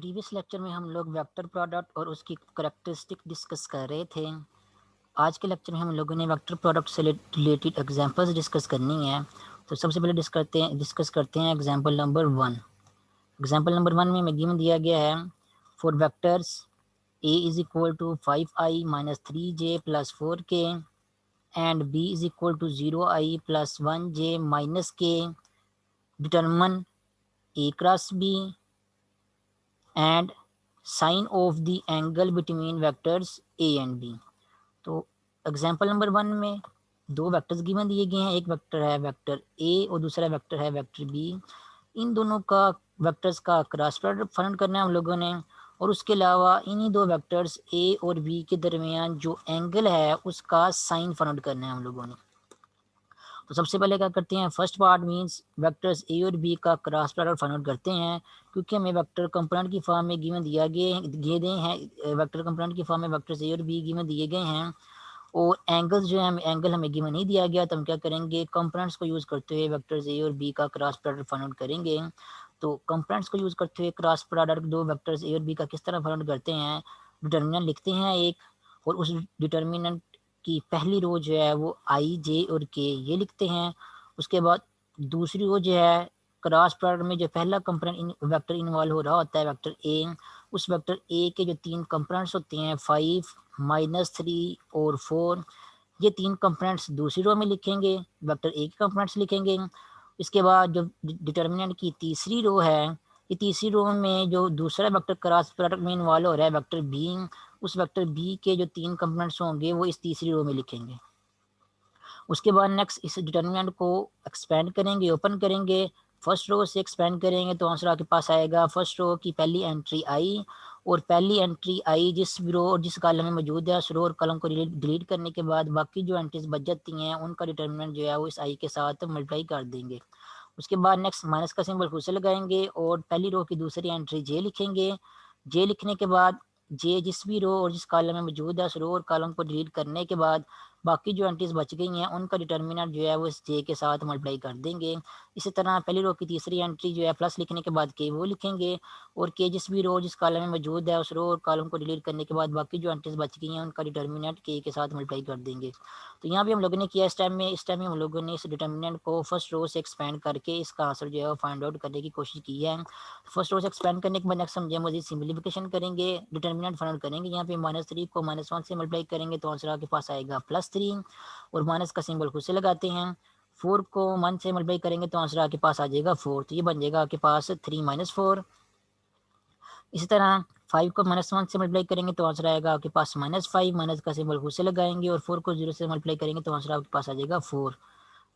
Previous lecture में हम लोग वेक्टर प्रोडक्ट और उसकी करेक्टरिस्टिक डिस्कस कर रहे थे। आज के लेक्चर में हम लोगों ने वेक्टर प्रोडक्ट से रिलेटेड एग्जांपल्स डिस्कस करनी है। तो सबसे पहले डिस्कस करते हैं एग्जांपल नंबर 1। एग्जांपल नंबर 1 में हमें गिवन दिया गया है for vectors a is equal to 5i minus 3j plus 4k and b is equal to 0i plus 1j minus k, determine a cross b and sine of the angle between vectors A and B. तो example number 1 में दो vectors given दिए गए हैं, एक vector है vector ए और दूसरा वेक्टर है वेक्टर बी। इन दोनों का वेक्टर्स का क्रॉस प्रोडक्ट फाइंड करना है हम लोगों ने, और उसके अलावा इन्हीं दो वेक्टर्स ए और बी के दरमियान जो एंगल है उसका साइन फाइंड करना है हम लोगों ने। तो सबसे पहले क्या करते हैं, first part means vectors A और बी का क्रॉस प्रोडक्ट फाइंड आउट करते हैं, क्योंकि हमें वेक्टर कंपोनेंट की फॉर्म में गिवन दिए गए हैं, वेक्टर कंपोनेंट की फॉर्म में वेक्टर्स ए और बी गिवन दिए गए हैं, और एंगल्स जो है एंगल हमें गिवन नहीं दिया गया। तो हम क्या करेंगे, कंपोनेंट्स को यूज़ करते हुए वेक्टर्स ए और बी का क्रॉस प्रोडक्ट फाइंड आउट करेंगे। तो कंपोनेंट्स को यूज़ करते हुए क्रॉस प्रोडक्ट दो वेक्टर्स ए और बी का किस तरह फाइंड आउट करते हैं, डिटर्मिनेंट लिखते हैं एक, और उस डिटर्मिनेंट की पहली रो जो है वो आई जे और के ये लिखते हैं। उसके बाद दूसरी रो जो है क्रॉस प्रोडक्ट में जो पहला कंपोनेंट वेक्टर इन्वॉल्व हो रहा होता है वेक्टर ए, उस वेक्टर ए के जो तीन कंपोनेंट्स होते हैं 5 माइनस 3 और 4, ये तीन कंपोनेंट्स दूसरी रो में लिखेंगे, वेक्टर ए के कंपोनेंट्स लिखेंगे। इसके बाद जो डिटर्मिनेंट की तीसरी रो है, ये तीसरी रो में जो दूसरा वेक्टर क्रॉस प्रोडक्ट में इन्वॉल्व हो रहा है वेक्टर बी, उस वेक्टर बी के जो तीन कंपोनेंट्स होंगे वो इस तीसरी रो में लिखेंगे। उसके बाद नेक्स्ट इस डिटर्मिनेंट को एक्सपेंड करेंगे, ओपन करेंगे, फर्स्ट रो से एक्सपेंड करेंगे तो आंसर आपके पास आएगा फर्स्ट रो की पहली एंट्री आई, और पहली एंट्री आई जिस रो और जिस कॉलम में मौजूद है उस रो और कॉलम को डिलीट करने के बाद बाकी जो एंट्रीज बच जाती हैं उनका डिटर्मिनेंट जो है वो इस आई के साथ मल्टीप्लाई कर देंगे। उसके बाद नेक्स्ट माइनस का सिंबल खुद से लगाएंगे और पहली रो की दूसरी एंट्री जे लिखेंगे। जे लिखने के बाद जे जिस भी रो और जिस कॉलम में मौजूद है उस रो और कॉलम को डिलीट करने के बाद बाकी जो एंट्रीज बच गई हैं उनका डिटर्मिनेंट जो है वो इस जे के साथ मल्टीप्लाई कर देंगे। इसी तरह पहली रो की तीसरी एंट्री जो है प्लस लिखने के बाद के वो लिखेंगे, और के जिस भी रो जिस कॉलम में मौजूद है उस रो और कॉलम को डिलीट करने के बाद बाकी जो एंट्रीज बच गई हैं उनका डिटर्मिनेंट के साथ मल्टीप्लाई कर देंगे। तो यहाँ भी हम लोगों ने किया इस टाइम में हम लोगों ने इस डिटर्मिनेंट को फर्स्ट रो से एक्सपेंड करके इसका आंसर जो है वो फाइंड आउट करने की कोशिश की है। फर्स्ट रो से एक्सपेंड करने के बाद नेक्स्ट हम जो मजीद सिंप्लीफिकेशन करेंगे, डिटर्मिनेंट फाइंड आउट करेंगे। यहाँ पे -3 को -1 से मल्टीप्लाई करेंगे तो आंसर आपके पास आएगा +3, और माइनस का सिंबल खुद से लगाते हैं। 4 को 1 से मल्टीप्लाई करेंगे तो आंसर आपके पास आ जाएगा 4, तो ये बन जाएगा आपके पास 3 - 4। इसी तरह 5 को -1 से मल्टीप्लाई करेंगे तो आंसर आएगा आपके पास -5, माइनस का सिंबल खुद से लगाएंगे, और 4 को 0 से मल्टीप्लाई करेंगे तो आंसर आपके पास आ जाएगा 4,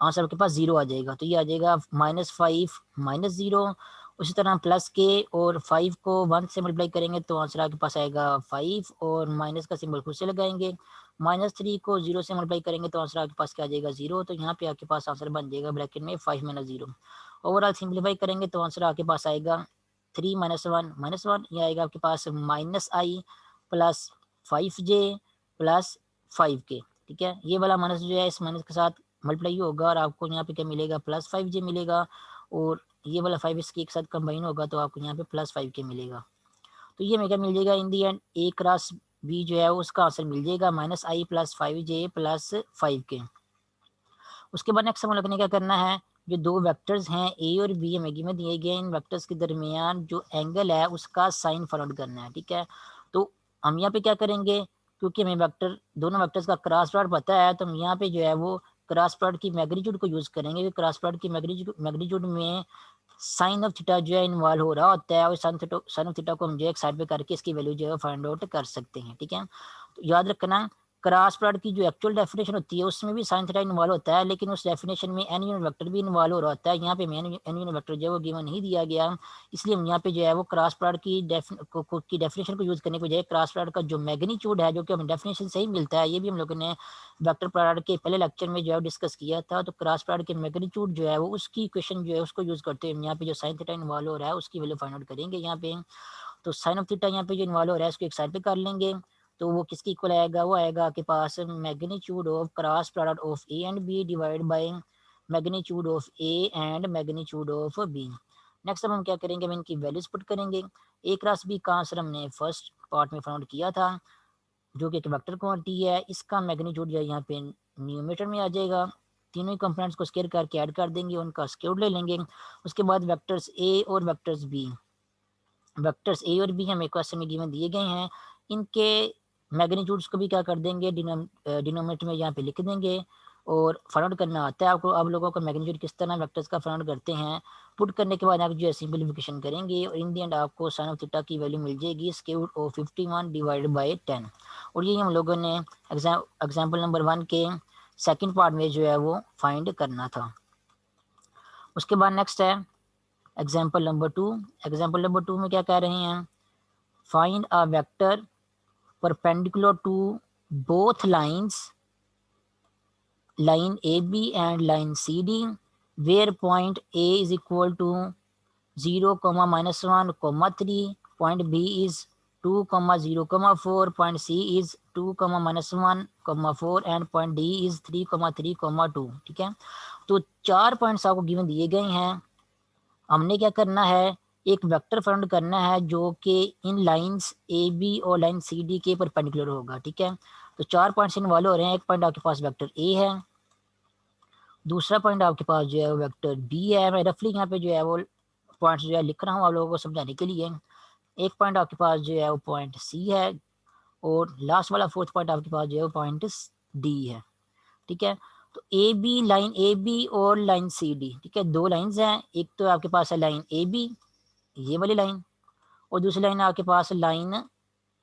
आंसर आपके पास 0 आ जाएगा। तो ये आ जाएगा -5 -0। उसी तरह प्लस के और 5 को 1 से मल्टीप्लाई करेंगे तो आंसर आपके पास आएगा 5, और माइनस का सिंबल खुद से लगाएंगे। -3 को 0 से मल्टीप्लाई करेंगे तो आंसर आपके पास क्या आ जाएगा 0, तो यहाँ पे आपके पास आंसर बन जाएगा ब्रैकेट में 5 - 0। ओवरऑल सिंप्लीफाई करेंगे तो आंसर आपके पास आएगा 3 - 1 ये आएगा आपके पास -i plus 5j plus 5k। ठीक है, ये वाला माइनस जो है इस माइनस के साथ मल्टीप्लाई होगा और आपको यहाँ पे क्या मिलेगा +5j मिलेगा, और ये वाला 5 इसके एक साथ कंबाइन होगा तो आपको यहाँ पे +5k मिलेगा। तो ये हमें क्या मिल जाएगा इन the and a cross b जो है उसका आंसर मिल जाएगा -i plus 5j plus 5k। उसके बाद नेक्स्ट हम लोग ने क्या करना है, जो दो वेक्टर्स हैं ए और बी हमें गिवन दिए गए, इन वेक्टर्स के दरमियान जो एंगल है उसका साइन फाइंड आउट करना है। ठीक है, तो हम यहाँ पे क्या करेंगे, क्योंकि हमें वेक्टर दोनों वेक्टर्स का क्रॉस प्रोडक्ट पता है तो हम यहाँ पे जो है वो क्रॉस प्रोडक्ट की मैग्नीट्यूड को यूज़ करेंगे। क्रॉस प्रोडक्ट की मैग्नीट्यूड में साइन ऑफ थीटा जो है इन्वॉल्व हो रहा होता है, और साइन ऑफ थीटा को हम जो है एक साइड पे करके इसकी वैल्यू जो है फाइंड आउट कर सकते हैं। ठीक है, तो याद रखना क्रॉस प्रोडक्ट की जो एक्चुअल डेफिनेशन होती है उसमें भी साइन थीटा इन्वॉल्व होता है, लेकिन उस डेफिनेशन में एन यूनिट वेक्टर भी इन्वॉल्व हो रहा होता है। यहाँ पे एन यूनिट वेक्टर जो है वो गिवन नहीं दिया गया, इसलिए हम यहाँ पे जो है वो क्रॉस प्रोडक्ट की डेफिनेशन को यूज़ करने की बजाय क्रॉस प्रोडक्ट का जो मैग्नीट्यूड है जो कि हमें डेफिनेशन से ही मिलता है, ये भी हम लोगों ने वेक्टर प्रोडक्ट के पहले लेक्चर में जो है डिस्कस किया था। तो क्रॉस प्रोडक्ट के मैग्नीट्यूड जो है वो उसकी इक्वेशन जो है उसको यूज़ करते हैं हम यहाँ पे जो साइन थीटा इन्वॉल्व हो रहा है उसकी वैल्यू फाइंड आउट करेंगे यहाँ पे। तो साइन ऑफ थीटा यहाँ पे जो इन्वॉल्व हो रहा है उसको एक साइड पे कर लेंगे, तो वो किसकी इक्वल आएगा, वो आएगा आपके पास magnitude of cross product of A and B divide by magnitude of A and magnitude of B. Next अब हम क्या करेंगे, हम इनकी वैल्यूज पुट करेंगे। ए क्रॉस बी का आंसर हमने फर्स्ट पार्ट में फाउंड किया था, जो कि एक वेक्टर क्वांटिटी है। इसका मैग्नीट्यूड जो है यहाँ पे न्यूमरेटर में आ जाएगा। तीनों ही कंपोनेंट्स को स्केयर करके ऐड कर देंगे, उनका स्क्वायर ले लेंगे। उसके बाद वेक्टर्स ए और वेक्टर्स बी, वेक्टर्स ए और बी हमें क्वेश्चन में गिवन दिए गए हैं, इनके मैग्नीट्यूड्स को भी क्या कर देंगे, डिनोमिनेटर में यहाँ पे लिख देंगे। और फाइंड आउट करना आता है आपको, आप लोगों को मैग्नीट्यूड किस तरह वेक्टर्स का फाइंड आउट करते हैं। पुट करने के बाद आप जो है सिंपलीफिकेशन करेंगे और इन दी एंड आपको साइन ऑफ थीटा की वैल्यू मिल जाएगी square root of 51 divided by 10। और ये हम लोगों ने एग्जाम्पल नंबर 1 के सेकेंड पार्ट में जो है वो फाइंड करना था। उसके बाद नेक्स्ट है एग्जाम्पल नंबर 2। एग्जाम्पल नंबर 2 में क्या कह रहे हैं, find a vector perpendicular to both lines, line AB and line CD, where point A is equal to 0, -1, 3, point B is 2, 0, 4, point C is 2, -1, 4 and point D is 3, 3, 2। ठीक है, तो 4 points आपको given दिए गए हैं। हमने क्या करना है, एक वेक्टर फाइंड करना है जो कि इन लाइंस ए बी और लाइन सी डी के परपेंडिकुलर होगा। ठीक है, तो 4 पॉइंट्स इन्वॉल्व हो रहे हैं। एक पॉइंट आपके पास वेक्टर ए है, दूसरा पॉइंट आपके पास जो है वेक्टर बी है। मैं रफली यहाँ पे जो है वो पॉइंट्स जो है लिख रहा हूँ आप लोगों को समझाने के लिए। एक पॉइंट आपके पास जो है वो पॉइंट सी है, और लास्ट वाला फोर्थ पॉइंट आपके पास जो है वो पॉइंट डी है। ठीक है, तो A B, line A B और लाइन सी डी, ठीक है, दो लाइंस हैं। एक तो आपके पास है लाइन ए बी, ये वाली लाइन, और दूसरी लाइन आपके पास लाइन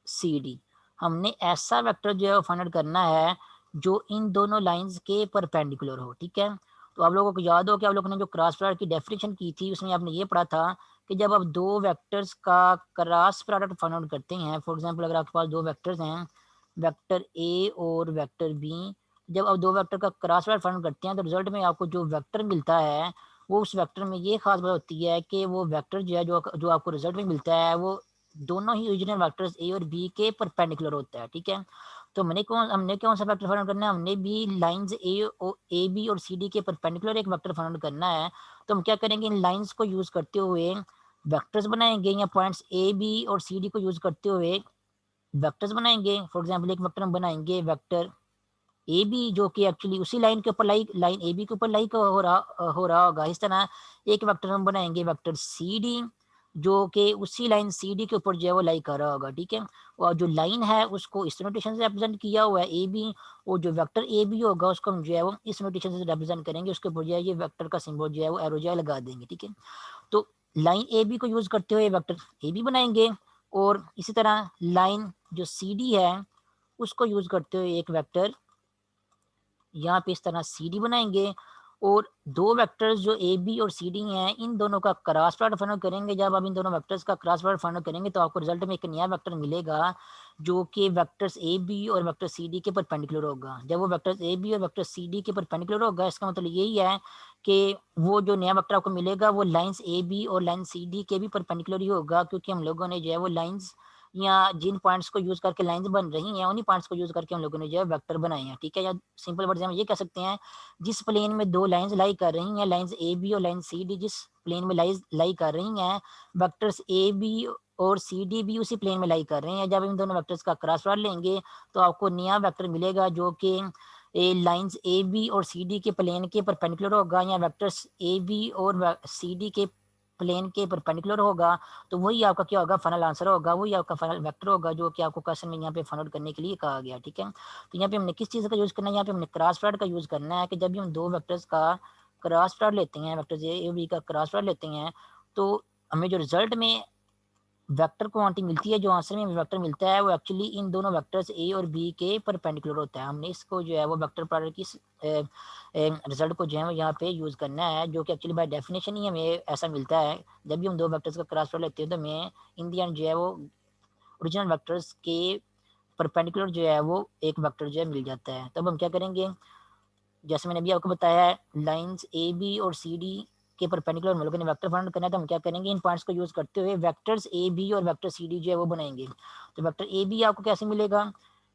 सी डी। हमने ऐसा वेक्टर जो है वो फाइंड आउट करना है जो इन दोनों लाइंस के परपेंडिकुलर हो। ठीक है, तो आप लोगों को याद हो कि आप लोगों ने जो क्रॉस प्रोडक्ट की डेफिनेशन की थी उसमें आपने ये पढ़ा था कि जब आप दो वेक्टर्स का क्रॉस प्रोडक्ट फाइंड आउट करते हैं, फॉर एग्जांपल अगर आपके पास दो वेक्टर्स हैं, वेक्टर ए और वेक्टर बी, जब आप दो वेक्टर का क्रॉस प्रोडक्ट फाइंड आउट करते हैं तो रिजल्ट में आपको जो वेक्टर मिलता है वो उस वेक्टर में ये खास बात होती है कि वो वेक्टर जो है जो आपको रिजल्ट में मिलता है वो दोनों ही ओरिजिनल वेक्टर्स ए और बी के परपेंडिकुलर होता है। ठीक है, तो हमने कौन सा वेक्टर फाइंड करना है, हमने भी लाइंस ए बी और सी डी के परपेंडिकुलर एक वेक्टर फाइंड करना है। तो हम क्या करेंगे, इन लाइंस को यूज करते हुए वेक्टर्स बनाएंगे, या पॉइंट्स ए बी और सी डी को यूज करते हुए वेक्टर्स बनाएंगे। फॉर एग्जाम्पल एक वेक्टर हम बनाएंगे वेक्टर ए बी जो कि एक्चुअली उसी लाइन के ऊपर लाइन ए बी के ऊपर लाइक हो रहा होगा। इस तरह एक वेक्टर हम बनाएंगे वेक्टर सी डी जो कि उसी लाइन सी डी के ऊपर जो है वो लाइक कर रहा होगा। ठीक है, और जो लाइन है उसको इस नोटेशन से रिप्रेजेंट किया हुआ है ए बी, और जो वेक्टर ए बी होगा उसको हम जो है वो इस नोटेशन से रिप्रेजेंट करेंगे, उसके ऊपर जो है ये वेक्टर का सिंबल जो है वो एरो जो है लगा देंगे। ठीक है, तो लाइन ए बी को यूज करते हुए वेक्टर ए बी बनाएंगे, और इसी तरह लाइन जो सी डी है उसको यूज करते हुए एक वेक्टर यहाँ पे इस तरह सी डी बनाएंगे। और दो वेक्टर्स जो ए बी और सी डी हैं इन दोनों का क्रॉस प्रोडक्ट फाइंड करेंगे। जब आप इन दोनों वेक्टर्स का क्रॉस प्रोडक्ट फाइंड करेंगे तो आपको रिजल्ट में एक नया वेक्टर मिलेगा जो कि वेक्टर्स ए बी और वेक्टर सी डी के परपेंडिकुलर होगा। जब वो वेक्टर्स ए बी और वेक्टर सी डी के परपेंडिकुलर होगा इसका मतलब यही है कि वो जो नया वेक्टर आपको मिलेगा वो लाइंस ए बी और लाइन सी डी के भी परपेंडिकुलर ही होगा, क्योंकि हम लोगों ने जो है वो लाइंस या जिन पॉइंट्स को यूज करके लाइंस बन रही हैं उन्हीं पॉइंट्स को यूज करके हम लोगों ने जो है वेक्टर बनाए हैं। ठीक है, या सिंपल वर्ड में ये कह सकते हैं जिस प्लेन में दो लाइंस लाई कर रही हैं, लाइंस ए बी और लाइन सी डी जिस प्लेन में लाई कर रही हैं, वेक्टर्स ए बी और सी डी भी उसी प्लेन में लाई कर रहे हैं। जब इन दोनों वेक्टर्स का क्रॉस प्रोडक्ट लेंगे तो आपको नया वेक्टर मिलेगा जो कि लाइंस ए बी और सी डी के प्लेन के परपेंडिकुलर होगा, या वेक्टर्स ए बी और सी डी के प्लेन के परपेंडिकुलर होगा। तो वही आपका क्या होगा, फाइनल आंसर होगा, वही आपका फाइनल वेक्टर होगा जो कि आपको क्वेश्चन में यहाँ पे फाइंड आउट करने के लिए कहा गया। ठीक है, तो यहाँ पे हमने किस चीज़ का यूज करना है, यहाँ पे हमने क्रॉस प्रोडक्ट का यूज करना है कि जब भी हम दो वेक्टर्स का क्रॉस प्रोडक्ट लेते हैं, वेक्टर्स ए बी का क्रॉस प्रोडक्ट लेते हैं, तो हमें जो रिजल्ट में वेक्टर क्वांटिटी मिलती है, जो आंसर में वेक्टर मिलता है वो एक्चुअली इन दोनों वेक्टर्स ए और बी के परपेंडिकुलर होता है। हमने इसको जो है वो वेक्टर प्रोडक्ट की रिजल्ट को जो है वो यहाँ पे यूज करना है, जो कि एक्चुअली बाय डेफिनेशन ही हमें ऐसा मिलता है। जब भी हम दो वेक्टर्स का क्रॉस प्रोडक्ट लेते हैं तो हमें इन दी एंड जो है वो ओरिजिनल वेक्टर्स के परपेंडिकुलर जो है वो एक वेक्टर जो है मिल जाता है। तब हम क्या करेंगे, जैसे मैंने अभी आपको बताया है लाइंस ए बी और सी डी के परपेंडिकुलर हम लोगों ने वेक्टर फाइंड करना है, तो हम क्या करेंगे, इन पॉइंट्स को यूज करते हुए वेक्टर्स ए बी और वेक्टर सी डी जो है वो बनाएंगे। तो वेक्टर ए बी आपको कैसे मिलेगा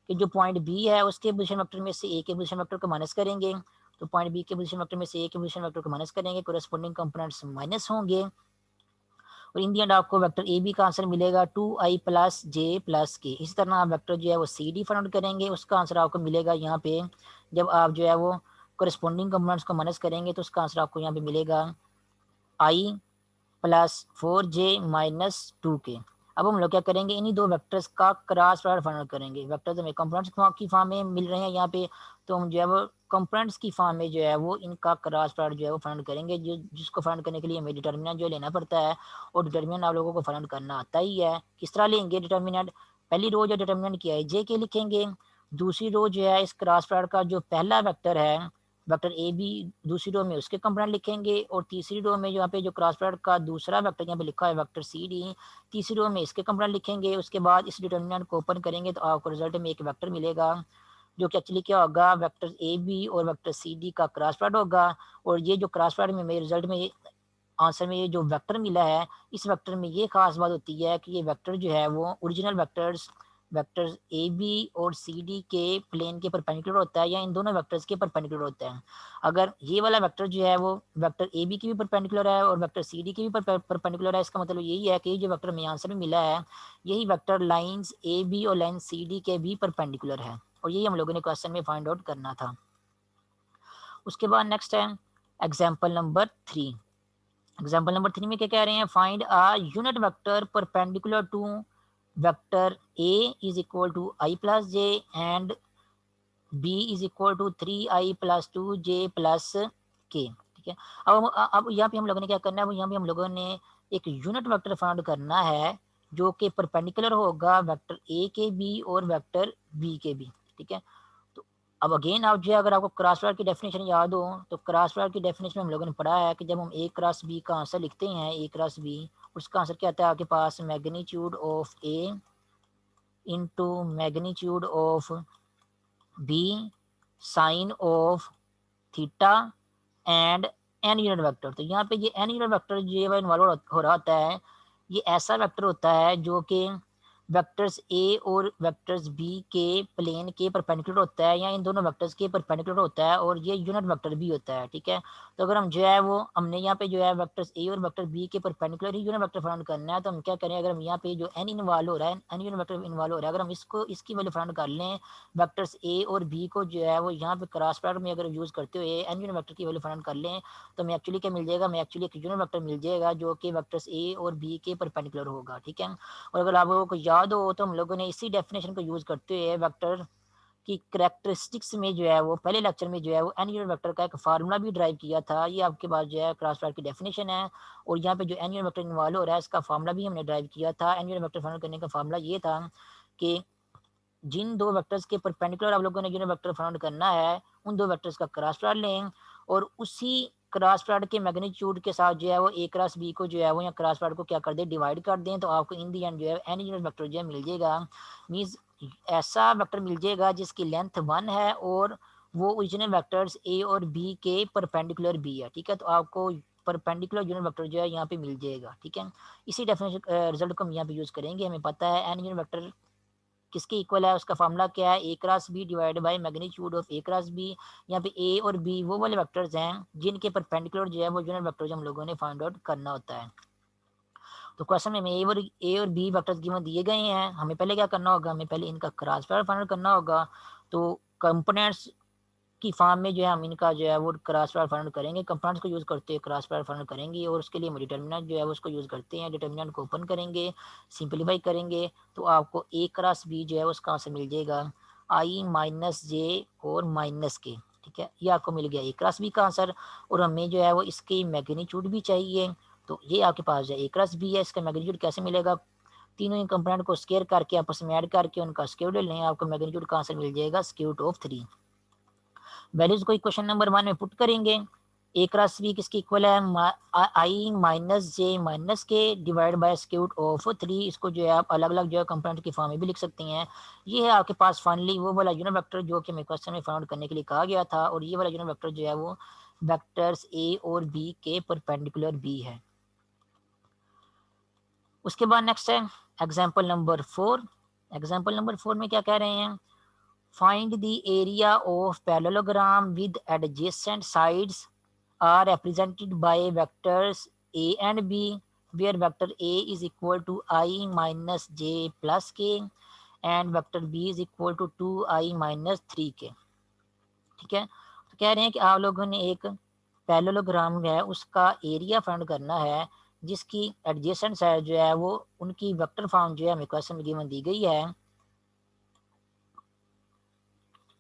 कि जो पॉइंट बी है उसके पोजीशन वेक्टर में से ए के पोजीशन वेक्टर को माइनस करेंगे, तो पॉइंट बी के पोजीशन वेक्टर में से ए के पोजीशन वेक्टर को माइनस करेंगे, कोरेस्पोंडिंग कंपोनेंट्स माइनस होंगे। और इन दी एंड आपको वेक्टर ए बी का आंसर मिलेगा 2i प्लस जे प्लस के। इसी तरह आप वेक्टर जो है वो सी डी फाइंड आउट करेंगे, उसका आंसर आपको मिलेगा यहाँ पे जब आप जो है वो कोरिस्पोंडिंग कंपोनेंट्स को माइनस करेंगे तो उसका आंसर आपको यहाँ पे मिलेगा आई प्लस 4j माइनस 2k। अब हम लोग क्या करेंगे, इन्हीं दो वेक्टर्स का क्रॉस प्रोडक्ट फाइंड आउट करेंगे। वेक्टर्स हमें कंपोनेंट्स की फॉर्म में मिल रहे हैं यहाँ पे, तो हम जो है वो कंपोनेंट्स की फॉर्म में जो है वो इनका क्रॉस प्रोडक्ट जो है वो फाइंड आउट करेंगे, जिसको फाइंड करने के लिए हमें डिटर्मिनेंट जो लेना पड़ता है, और डिटर्मिनेंट आप लोगों को फाइंड आउट करना आता ही है। किस तरह लेंगे डिटर्मिनेंट, पहली रो जो डिटर्मिनेंट किया है जे के लिखेंगे, दूसरी रो जो है इस क्रॉस प्रोडक्ट का जो पहला वेक्टर है वेक्टर ए बी दूसरी रो में उसके कंपोनेंट लिखेंगे, और तीसरी रो में यहाँ पे जो क्रॉस प्रोडक्ट का दूसरा वेक्टर यहाँ पे लिखा है वेक्टर सी डी, तीसरी रो में इसके कंपोनेंट लिखेंगे। उसके बाद इस डिटर्मिनेंट को ओपन करेंगे तो आपको रिजल्ट में एक वेक्टर मिलेगा जो कि एक्चुअली क्या होगा, वेक्टर ए बी और वेक्टर सी डी का क्रॉस प्रोडक्ट होगा। और ये जो क्रॉस प्रोडक्ट में मेरे रिजल्ट में आंसर में ये जो वेक्टर मिला है, इस वेक्टर में ये खास बात होती है कि ये वेक्टर जो है वो original vectors vectors A B और सी डी के प्लेन के परपेंडिकुलर होता है, या इन दोनों वेक्टर्स के परपेंडिकुलर होता है। अगर ये वाला वेक्टर जो है वो वेक्टर ए बी की भी परपेंडिकुलर है और वेक्टर सी डी की भी परपेंडिकुलर है, इसका मतलब यही है कि जो वेक्टर में आंसर में मिला है यही वेक्टर लाइंस ए बी और लाइन सी डी के भी परपेंडिकुलर है, और यही हम लोगों ने क्वेश्चन में फाइंड आउट करना था। उसके बाद नेक्स्ट है एग्जाम्पल नंबर 3। एग्जाम्पल नंबर 3 में क्या कह रहे हैं, find a unit vector perpendicular to vector A is equal to i plus j and B is equal to 3i plus 2j plus k. ठीक है, अब यहाँ पे हम लोगों ने क्या करना है, यहाँ पे हम लोगों ने एक यूनिट वेक्टर फाइंड करना है जो कि परपेंडिकुलर होगा वेक्टर ए के बी और वेक्टर बी के बी। ठीक है, तो अब अगेन आप जो है अगर आपको क्रॉस प्रोडक्ट की डेफिनेशन याद हो तो क्रॉस प्रोडक्ट की डेफिनेशन में हम लोगों ने पढ़ा है कि जब हम ए क्रॉस बी का आंसर लिखते हैं, ए क्रॉस बी, उसका आंसर क्या आता है आपके पास, magnitude of A into magnitude of B sine of theta and N unit vector. तो यहाँ पे ये एन यूनिट वेक्टर जो इन्वॉल्व हो रहा होता है, ये ऐसा वेक्टर होता है जो कि वेक्टर्स ए और वेक्टर्स बी के प्लेन के परपेंडिकुलर होता है, या इन दोनों वेक्टर्स के परपेंडिकुलर होता है, और ये यूनिट वेक्टर भी होता है। ठीक है, तो अगर हम जो है वो हमने यहाँ पे जो है वेक्टर्स ए और वेक्टर बी के परपेंडिकुलर ही यूनिट वेक्टर फाइंड करना है, तो हम क्या करें, अगर हम यहाँ पे जो एन इन्वॉल्व हो रहा है, एन यूनिट वेक्टर इन्वॉल्व हो रहा है, अगर हम इसकी वैल्यू फाइंड कर लें वेक्टर्स ए और बी को जो है वो यहाँ पे क्रॉस प्रोडक्ट में अगर यूज़ करते हुए एन यूनिट वेक्टर की वैल्यू फाइंड कर लें तो हमें एक्चुअली क्या मिल जाएगा, हमें एक्चुअली एक यूनिट वेक्टर मिल जाएगा जो कि वेक्टर्स ए और बी के परपेंडिकुलर होगा। ठीक है, और अगर आप लोगों को याद हो तो हम लोगों ने इसी डेफिनेशन को यूज़ करते हुए वेक्टर की करेक्टरिस्टिक्स में जो है वो पहले लेक्चर में जो है वो एन यूनिट वेक्टर का एक फार्मूला भी ड्राइव किया था। ये आपके पास जो है क्रॉस प्रोडक्ट की डेफिनेशन है, और यहाँ पे जो एन यूनिट वेक्टर इन्वॉल्व हो रहा है इसका फार्मूला भी हमने ड्राइव किया था। एन यूनिट वेक्टर फाइंड करने का फार्मूला ये था कि जिन दो वेक्टर्स के परपेंडिकुलर आप लोगों ने यूनिट वेक्टर फाइंड करना है, उन दो वेक्टर्स का क्रॉस प्रोडक्ट लें, और उसी क्रॉस प्रोडक्ट के मैग्नीट्यूड के साथ जो है वो ए क्रॉस बी को जो है वो या क्रॉस प्रोडक्ट को क्या कर दें, डिवाइड कर दें, तो आपको इन दी एंड जो है एन यूनिट वेक्टर जो है मिल जाएगा। मीन्स ऐसा वेक्टर मिल जाएगा जिसकी लेंथ 1 है और वो ओरिजिनल वेक्टर्स ए और बी के परपेंडिकुलर भी है। ठीक है, तो आपको परपेंडिकुलर यूनिट वेक्टर जो है यहाँ पे मिल जाएगा। ठीक है, इसी डेफिनेशन रिजल्ट को हम यहाँ पे यूज़ करेंगे। हमें पता है एन यूनिट वेक्टर किसके इक्वल है, उसका फॉर्मूला क्या है, A cross B divide by magnitude of A cross B. यहाँ पे ए और बी वो वाले वेक्टर्स हैं जिनके परपेंडिकुलर जो है वो यूनिट वेक्टर जो हम लोगों ने फाइंड आउट करना होता है। तो क्वेश्चन में हमें ए और बी वेक्टर्स गिवन दिए गए हैं, हमें पहले क्या करना होगा, हमें पहले इनका क्रॉस प्रोडक्ट फाइंड आउट करना होगा। तो कंपोनेंट्स की फॉर्म में जो है हम इनका जो है वो क्रॉस प्रोडक्ट फाइंड करेंगे, कंपोनेंट्स को यूज़ करते हैं क्रॉस प्रोडक्ट फाइंड करेंगे, और उसके लिए हम डिटर्मिनेंट जो है उसको यूज़ करते हैं। डिटर्मिनेंट को ओपन करेंगे, सिंपलीफाई करेंगे, तो आपको ए क्रॉस बी जो है उसका आंसर मिल जाएगा आई माइनस जे और माइनस के। ठीक है, ये आपको मिल गया ए क्रॉस बी का आंसर, और हमें जो है वो इसकी मैग्नीट्यूड भी चाहिए। तो ये आपके पास जो है ए क्रॉस बी है, इसका मैग्नीट्यूड कैसे मिलेगा, तीनों ही कंपोनेंट को स्क्वायर करके आपस में ऐड करके उनका स्क्वायर ले लें, आपको मैग्नीट्यूड का आंसर मिल जाएगा स्क्वायर रूट ऑफ 3। वैल्यूज को इक्वेशन नंबर 1 में पुट करेंगे। ए क्रॉस बी किसकी इक्वल है, i minus j minus k divide by square root of 3। इसको जो है आप अलग अलग जो है कंपोनेंट की फॉर्म में भी लिख सकते हैं। ये है आपके पास फाइनली वो वाला यूनिट वेक्टर जो कि हमें क्वेश्चन में फाइंड करने के लिए कहा गया था, और ये वाला यूनिट वेक्टर जो है वो वेक्टर्स ए और बी के परपेंडिकुलर भी है। उसके बाद नेक्स्ट है एग्जाम्पल नंबर 4। एग्जाम्पल नंबर 4 में क्या कह रहे हैं, find the area of parallelogram with adjacent sides are represented by vectors a and b where vector A is equal to I minus J plus K and vector B is equal to 2i-3k। ठीक है, तो कह रहे हैं कि आप लोगों ने एक पैरेललोग्राम है उसका एरिया फाइंड करना है जिसकी एडजेसेंट साइड जो है वो उनकी वेक्टर फॉर्म जो है हमें क्वेश्चन में गिवन दी गई है।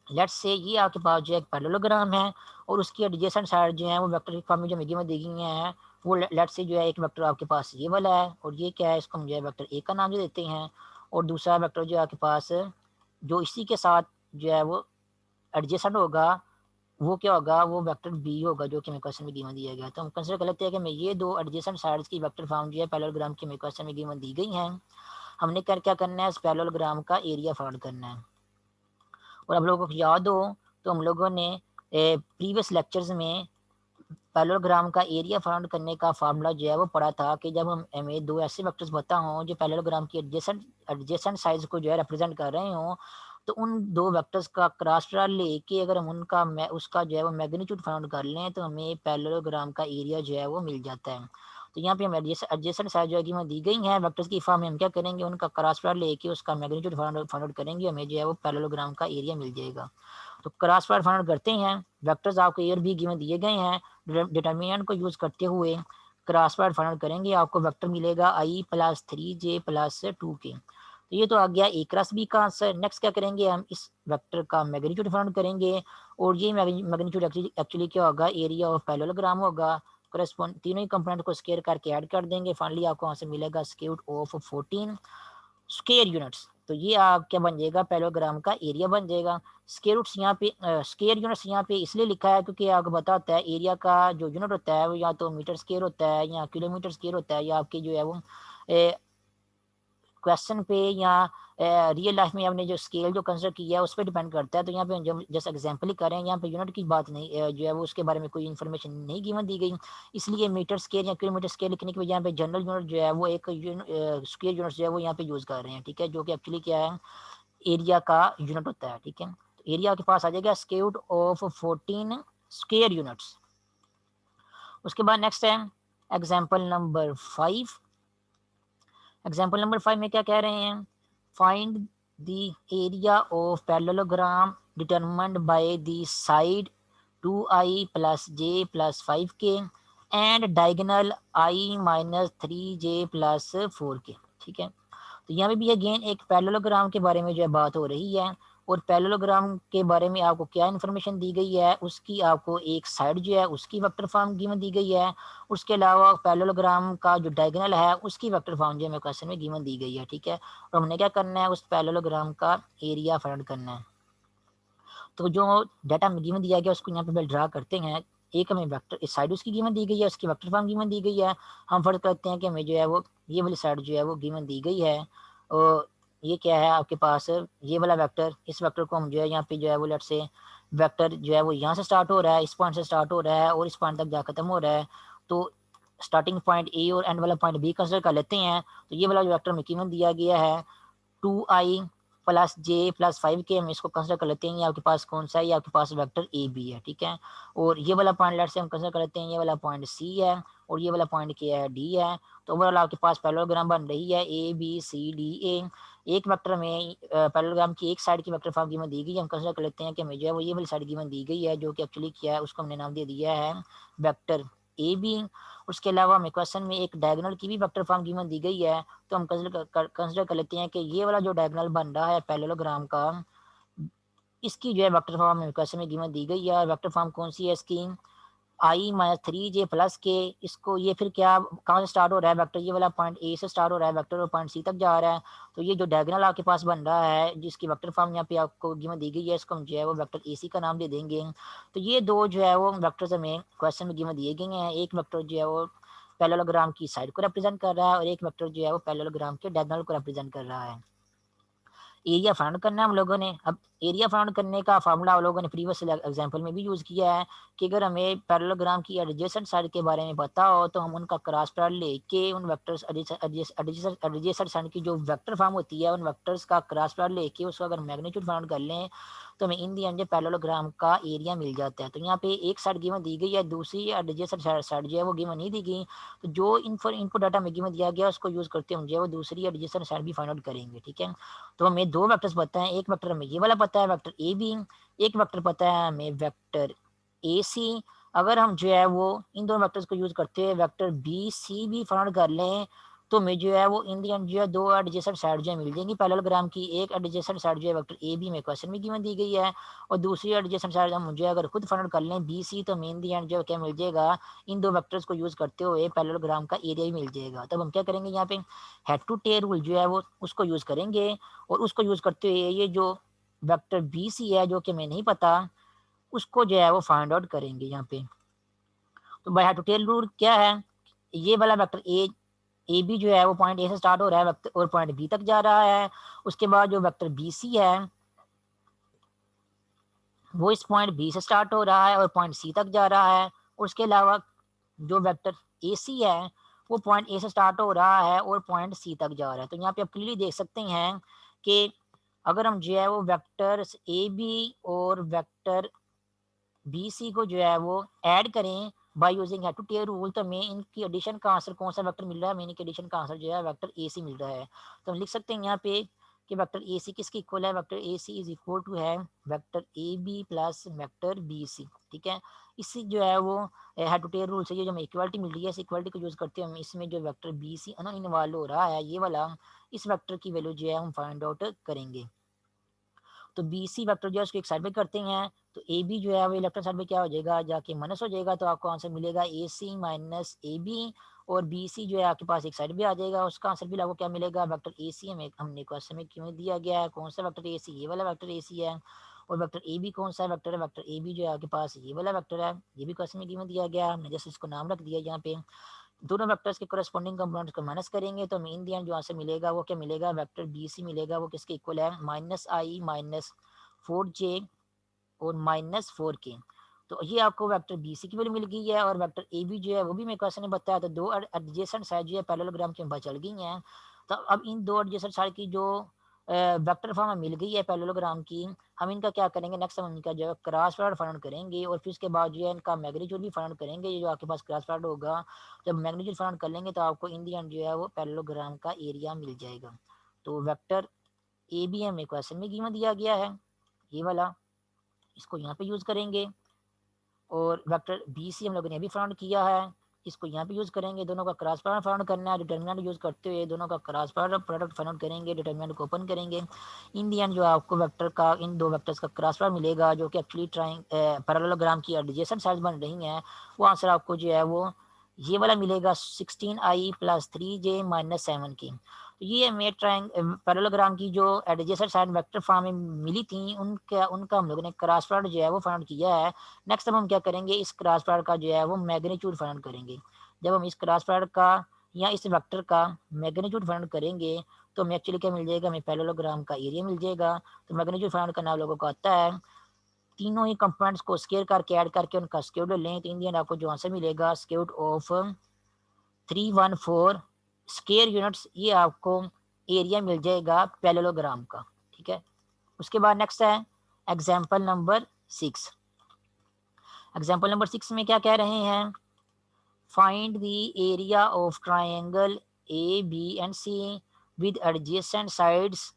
लेट्स से ये आपके पास जो है एक पैरेललोग्राम है और उसकी एडजेसेंट साइड जो है वो वेक्टर की फॉर्म में जो हमें गिवन दी गई हैं वो लेट्स से जो है एक वेक्टर आपके पास ये वाला है और ये क्या है, इसको हम जो है वेक्टर ए का नाम दे देते हैं। और दूसरा वेक्टर जो है आपके पास जो इसी के साथ जो है वो एडजेसेंट होगा वो क्या होगा, वो वेक्टर बी होगा जो कि हमें क्वेश्चन में गिवन दिया गया। तो हम कंसिडर कर लेते हैं कि हमें ये दो एडजेसेंट साइड्स की वेक्टर फॉर्म जो है पैरेललोग्राम की हमें क्वेश्चन में गिवन दी गई हैं। हमने क्या करना है, इस पैरेललोग्राम का एरिया फाइंड करना है। और आप लोगों को याद हो तो हम लोगों ने प्रीवियस लेक्चर्स में पैरेललोग्राम का एरिया फाइंड करने का फार्मूला जो है वो पढ़ा था कि जब हमें दो ऐसे वेक्टर्स पता हों जो पैरेललोग्राम की एडजेसेंट साइड्स को जो है रिप्रेजेंट कर रहे हों, तो उन दो वेक्टर्स का क्रॉस प्रोडक्ट लेके अगर हम उनका उसका जो है वो मैग्नीट्यूड फाइंड कर लें तो हमें पैरेललोग्राम का एरिया जो है वो मिल जाता है। तो यहाँ पे हम एडजेसेंट साइड जो है कि दी गई हैं वेक्टर्स की फॉर्म में, हम क्या करेंगे उनका क्रॉस प्रोडक्ट लेके उसका मैग्नीट्यूड फाइंड आउट करेंगे, हमें जो है वो पैरेललोग्राम का एरिया मिल जाएगा। तो क्रॉस प्रोडक्ट फाइंड करते हैं, वेक्टर्स आपको ए और बी गिवन दिए गए हैं, डिटर्मिनेंट को यूज करते हुए क्रॉस प्रोडक्ट फाइंड करेंगे, आपको वेक्टर मिलेगा आई प्लस 3j प्लस 2k। तो ये तो आ गया ए क्रॉस बी का आंसर। नेक्स्ट क्या करेंगे, हम इस वेक्टर का मैग्नीट्यूड फाइंड करेंगे और ये मैग्नीट्यूड एक्चुअली क्या होगा, एरिया ऑफ पैरेललोग्राम होगा। करस्पॉन्ड तीनों ही कंपोनेंट को स्केयर करके ऐड कर देंगे, फाइनली आपको आंसर मिलेगा square root of 14 square units. तो ये आप क्या बन जाएगा, पैरेललोग्राम का एरिया बन जाएगा। स्क्वायर रूट्स यहाँ पे स्क्वायर यूनिट्स यहाँ पे इसलिए लिखा है क्योंकि आपको पता होता है एरिया का जो यूनिट होता है वो या तो मीटर स्क्वायर होता है या किलोमीटर स्क्वायर होता है, या आपके जो है वो क्वेश्चन पे या रियल लाइफ में आपने जो स्केल जो कंसिडर किया है उस पर डिपेंड करता है। तो यहाँ पे जो जैसे एग्जांपल ही करें, यहाँ पे यूनिट की बात नहीं जो है वो उसके बारे में कोई इन्फॉर्मेशन नहीं गिवन दी गई, इसलिए मीटर स्केल या किलोमीटर स्केल लिखने की वजह यहाँ पे जनरल यूनिट जो है वो एक स्क्वायर यूनिट जो है वो यहाँ पे यूज़ कर रहे हैं। ठीक है, जो कि एक्चुअली क्या है, एरिया का यूनिट होता है। ठीक है, तो एरिया के पास आ जाएगा square root of 14 square units. उसके बाद नेक्स्ट है एग्जाम्पल नंबर 5। एग्जाम्पल नंबर 5 में क्या कह रहे हैं, find the area of parallelogram determined by the side 2i plus J plus 5k and diagonal i minus 3j plus 4k। ठीक है, तो यहाँ पे भी अगेन एक पैरेललोग्राम के बारे में जो है बात हो रही है और पैरेललोग्राम के बारे में आपको क्या इन्फॉर्मेशन दी गई है, उसकी आपको एक साइड जो है उसकी वेक्टर फॉर्म गिवन दी गई है, उसके अलावा पैरेललोग्राम का जो डायगोनल है उसकी वेक्टर फॉर्म जो है क्वेश्चन में गिवन दी गई है। ठीक है, और हमने क्या करना है, उस पैरेललोग्राम का एरिया फाइंड करना है। तो जो डाटा हमें गिवन दिया गया उसको यहाँ पे ड्रा करते हैं। एक हमें वेक्टर इस साइड उसकी गिवन दी गई है, उसकी वेक्टर फॉर्म गिवन दी गई है। हम फर्ज करते हैं कि हमें जो है वो ये वाली साइड जो है वो गिवन दी गई है और ये क्या है आपके पास ये वाला वेक्टर, इस वेक्टर को हम जो है यहाँ पे जो है वो लेट से वेक्टर जो है वो यहाँ से स्टार्ट हो रहा है, इस पॉइंट से स्टार्ट हो रहा है और इस पॉइंट तक जा खत्म हो रहा है। तो स्टार्टिंग पॉइंट ए और एंड वाला पॉइंट बी कंसिडर कर लेते हैं। तो ये वाला जो वेक्टर हमें गिवन दिया गया है 2i प्लस जे प्लस 5k, हम इसको कंसिडर कर लेते हैं ये आपके पास कौन सा है, ये आपके पास वेक्टर ए बी है। ठीक है, और ये वाला पॉइंट लेट से हम कंसिडर कर लेते हैं ये वाला पॉइंट सी है और ये वाला पॉइंट क्या है, डी है। तो ओवरऑल आपके पास पैरेललोग्राम बन रही है A B C D A. एक वेक्टर में पैरेललोग्राम की एक साइड की वेक्टर फॉर्म गिवन दी गई है, हम कंसिडर कर लेते हैं कि हमें जो है वो ये वाली साइड गिवन दी गई है जो कि एक्चुअली क्या है उसको हमने नाम दे दिया है वेक्टर ए बी। उसके अलावा हमें क्वेश्चन में एक डायगोनल की भी वेक्टर फॉर्म गिवन दी गई है, तो हम कंसिडर कर लेते हैं कि ये वाला जो डायगोनल बन रहा है पैरेललोग्राम का, इसकी जो है वेक्टर फॉर्म हमें क्वेश्चन में गिवन दी गई है। वेक्टर फॉर्म कौन सी है इसकी, आई माइनस 3j प्लस के। इसको ये फिर क्या कहाँ से स्टार्ट हो रहा है वेक्टर, ये वाला पॉइंट ए से स्टार्ट हो रहा है वेक्टर और पॉइंट सी तक जा रहा है। तो ये जो डायगोनल आपके पास बन रहा है जिसकी वेक्टर फॉर्म यहाँ पे आपको गिवन दी गई है, इसको हम जो है वो वेक्टर ए सी का नाम दे देंगे। तो ये दो जो है वो वेक्टर्स हमें क्वेश्चन में गिवन दिए गए हैं। एक वेक्टर जो है वो पैरेललोग्राम की साइड को रिप्रेजेंट कर रहा है और एक वेक्टर जो है वो पैरेललोग्राम के डायगोनल को रिप्रेजेंट कर रहा है। एरिया फाइंड करना है हम लोगों ने। अब एरिया फाइंड करने का फार्मूला हम लोगों ने प्रीवियस एग्जांपल में भी यूज़ किया है कि अगर हमें पैरेललोग्राम की एडजेसेंट साइड के बारे में पता हो तो हम उनका क्रॉस प्रोडक्ट लेके उन वेक्टर्स एडजेसेंट साइड की जो वेक्टर फॉर्म होती है उन वेक्टर्स का क्रॉस प्रोडक्ट लेके उसका अगर मैग्नीट्यूड फाइंड कर लें तो हमें इन दी एंड पैरेललोग्राम का एरिया मिल जाता है। तो यहाँ पे एक साइड गिवन दी गई है, दूसरी एडजेसेंट साइड जो है वो गिवन नहीं दी गई। तो जो इनपुट डाटा में गिवन दिया गया उसको यूज़ करते हम जो है वो दूसरी एडजेसेंट साइड भी फाइंड आउट करेंगे, ठीक है। तो हमें दो वेक्टर्स पता है, एक वेक्टर हमें ये वाला पता है वेक्टर ए बी, एक वेक्टर पता है हमें वेक्टर ए सी। अगर हम जो है वो इन दोनों वेक्टर्स को यूज़ करते हुए वेक्टर बी सी भी फाइंड कर लें तो हमें जो है वो इन दी एंड जो है दो एडजेसेंट साइड जो है मिल जाएंगी पैरेललोग्राम की। एक एडजेसेंट साइड जो है वेक्टर ए बी में क्वेश्चन में गिवन दी गई है और दूसरी एडजेसेंट साइड हम जो है अगर खुद फाइंड कर लें बी सी तो हमें इन दी एंड जो है क्या मिल जाएगा, इन दो वेक्टर्स को यूज़ करते हुए पैरेललोग्राम का एरिया भी मिल जाएगा। तब हम क्या करेंगे यहाँ पे हेड टू टेल रूल जो है वो उसको यूज़ करेंगे और उसको यूज़ करते हुए ये जो वेक्टर बी सी है जो कि हमें नहीं पता उसको जो है वो फाइंड आउट करेंगे यहाँ पे। तो by head to tail rule क्या है, ये वाला वेक्टर ए बी जो है वो पॉइंट ए से स्टार्ट हो रहा है वेक्टर और पॉइंट बी तक जा रहा है। उसके बाद जो वेक्टर बी सी है वो इस पॉइंट बी से स्टार्ट हो रहा है और पॉइंट सी तक जा रहा है। और उसके अलावा जो वेक्टर ए सी है वो पॉइंट ए से स्टार्ट हो रहा है और पॉइंट सी तक जा रहा है। तो यहाँ पे आप क्लियरली देख सकते हैं कि अगर हम जो है वो वेक्टर ए बी और वेक्टर बी सी को जो है वो ऐड करें by using head to tail rule तो हमें इनकी एडिशन का आंसर कौन सा वेक्टर मिल रहा है, हमें इनकी एडिशन का आंसर जो है वेक्टर ए सी मिल रहा है। तो हम लिख सकते हैं यहाँ पे कि वेक्टर ए सी किसके इक्वल है, vector A C is equal to है vector A B plus vector B C, ठीक है। इससे जो है वो हेड टू टेल रूल से ये जो हमें इक्वालिटी मिल रही है इस इक्वालिटी को यूज करते हैं हम इसमें जो वेक्टर बी सी इन्वॉल्व हो रहा है ये वाला इस वेक्टर की वैल्यू जो है हम फाइंड आउट करेंगे। तो बी सी वेक्टर जो है उसको एक साइड में करते हैं तो ए बी जो है वो लेफ्ट साइड में क्या हो जाएगा जाके माइनस हो जाएगा तो आपको आंसर मिलेगा ए सी माइनस ए बी। और बी सी जो है आपके पास एक साइड भी आ जाएगा उसका आंसर भी आपको क्या मिलेगा वेक्टर ए सी हमें हमने क्वेश्चन में क्यों दिया गया है कौन सा वेक्टर ए सी ये वाला वेक्टर ए सी है। और वेक्टर ए बी कौन सा वेक्टर है, वेक्टर ए बी जो है आपके पास ये वाला वेक्टर है, ये भी क्वेश्चन में क्यों दिया गया है हमने जैसे इसको नाम रख दिया यहाँ पे। दोनों वेक्टर्स के कोरेस्पॉन्डिंग कंपोनेंट्स को माइनस करेंगे तो हमें इन दी एंड जो आंसर मिलेगा वो क्या मिलेगा वेक्टर बी सी मिलेगा वो किसके इक्वल है माइनस आई माइनस 4j और माइनस 4k। तो ये आपको वेक्टर बी सी की वैल्यू मिल गई है और वेक्टर ए बी जो है वो भी मेरे क्वेश्चन ने बताया तो दो एडजेसेंट साइड जो है पैरेललोग्राम की चल गई हैं। तो अब इन दो एडजेसेंट साइड की जो वेक्टर फॉर्म मिल गई है पैरेललोग्राम की हम इनका क्या करेंगे नेक्स्ट हम इनका जो है क्रॉस प्रोडक्ट फाइंड करेंगे और फिर उसके बाद जो है इनका मैग्नीट्यूड भी फाइंड करेंगे। ये जो आपके पास क्रॉस प्रोडक्ट होगा जब मैग्नीट्यूड फाइंड कर लेंगे तो आपको इन दी एंड जो है वो पैरेललोग्राम का एरिया मिल जाएगा। तो वेक्टर ए बी हमें क्वेश्चन में गिवन दिया गया है ये वाला, इसको यहाँ पे यूज़ करेंगे और वेक्टर बी सी हम लोगों ने अभी फाउंड किया है इसको यहाँ पे यूज़ करेंगे। दोनों का क्रॉस प्रोडक्ट फाउंड करना है डिटर्मिनेंट यूज़ करते हुए दोनों का क्रॉस प्रोडक्ट फाउंड करेंगे डिटर्मिनेंट को ओपन करेंगे। इन दी एंड जो आपको वेक्टर का इन दो वेक्टर्स का क्रॉस प्रोडक्ट मिलेगा जो कि एक्चुअली पैरेललोग्राम की एडजेसेंट साइड बन रही हैं। वो आंसर आपको जो है वो ये वाला मिलेगा 16i plus 3j minus 7k। तो ये हमें पैरेललोग्राम की जो एडजेसेंट साइड वेक्टर फॉर्म में मिली थी उनका उनका हम लोगों ने क्रॉस प्रोडक्ट जो है वो फाइंड किया है। नेक्स्ट अब हम क्या करेंगे इस क्रॉस प्रोडक्ट का जो है वो मैग्नीट्यूड फाइंड करेंगे। जब हम इस क्रॉस प्रोडक्ट का या इस वेक्टर का मैग्नीट्यूड फाइंड करेंगे तो हमें एक्चुअली क्या मिल जाएगा हमें पैरेललोग्राम का एरिया मिल जाएगा। तो मैग्नीट्यूड फाइंड करना आप लोगों को आता है तीनों ही कंपोनेंट्स को स्केयर करके ऐड करके उनका स्क्वायर रूट लें तो इन दी एंड आपको जो आंसर मिलेगा square root of 314 square units ये आपको एरिया मिल जाएगा पैरेललोग्राम का, ठीक है। उसके बाद नेक्स्ट है एग्जाम्पल नंबर 6। एग्जाम्पल नंबर 6 में क्या कह रहे हैं find the area of triangle A B and C with adjacent sides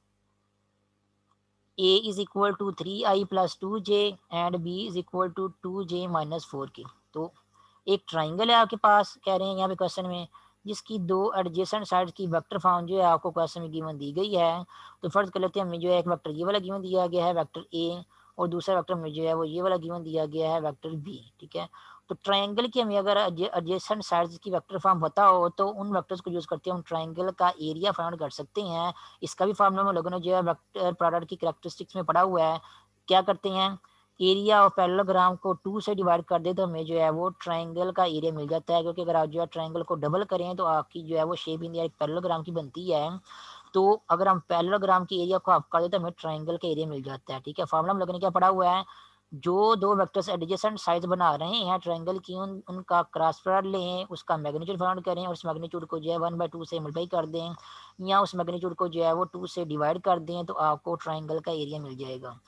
A is equal to 3i plus 2j and B is equal to 2j minus 4k। तो एक triangle है आपके पास कह रहे हैं यहाँ पे क्वेश्चन में जिसकी दो एडजेसेंट साइड की वेक्टर फॉर्म जो है आपको क्वेश्चन में गिवन दी गई है। तो फर्ज कर लेते हैं हमें जो है एक वेक्टर ये वाला गिवन दिया गया है वेक्टर ए और दूसरा वेक्टर में जो है वो ये वाला गिवन दिया गया है वेक्टर बी, ठीक है। तो ट्राइंगल की हमें अगर एडजेसेंट साइड्स की वेक्टर फॉर्म पता हो तो उन वेक्टर्स को यूज करते हैं हम ट्राइंगल का एरिया फाइंड कर सकते हैं। इसका भी फार्मूला हम लोगों ने जो है वेक्टर प्रोडक्ट की कैरेक्टरिस्टिक्स में पढ़ा हुआ है। क्या करते हैं एरिया ऑफ पैरेललोग्राम को 2 से डिवाइड कर दे तो हमें जो है वो ट्राइंगल का एरिया मिल जाता है क्योंकि अगर आप जो है ट्राइंगल को डबल करें तो आपकी जो है वो शेप इन एक पैरेललोग्राम की बनती है। तो अगर हम पैरेललोग्राम के एरिया को आप कर देते तो हमें ट्राइंगल का एरिया मिल जाता है, ठीक है। फार्मूला हम लोगों ने क्या पढ़ा हुआ है जो दो वेक्टर्स एडजेसेंट साइड्स बना रहे हैं ट्रायंगल की उनका क्रॉस प्रोडक्ट लें उसका मैग्नीट्यूड फाइंड करें और उस मैग्नीट्यूड को जो है 1/2 से मल्टीप्लाई कर दें या उस मैग्नीट्यूड को जो है वो 2 से डिवाइड कर दें तो आपको ट्रायंगल का एरिया मिल जाएगा।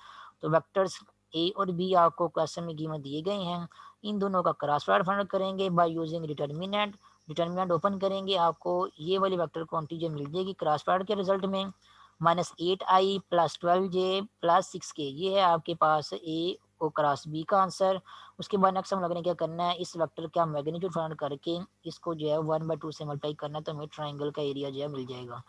तो वेक्टर्स ए और बी आपको क्वेश्चन में गिवन दिए गए हैं, इन दोनों का क्रॉस प्रोडक्ट फाइंड करेंगे by using determinant. Determinant open करेंगे, आपको ये वाली वेक्टर क्वांटिटी जो मिल जाएगी क्रॉस प्रोडक्ट के रिजल्ट में, -8i + 12j + 6k, ये है आपके पास ए ओ क्रॉस बी का आंसर। उसके बाद नेक्स्ट हम लोगों ने क्या करना है, इस वेक्टर का मैग्नीट्यूड फाइंड करके इसको जो है 1/2 से मल्टीप्लाई करना है, तो हमें ट्राइंगल का एरिया जो है मिल जाएगा।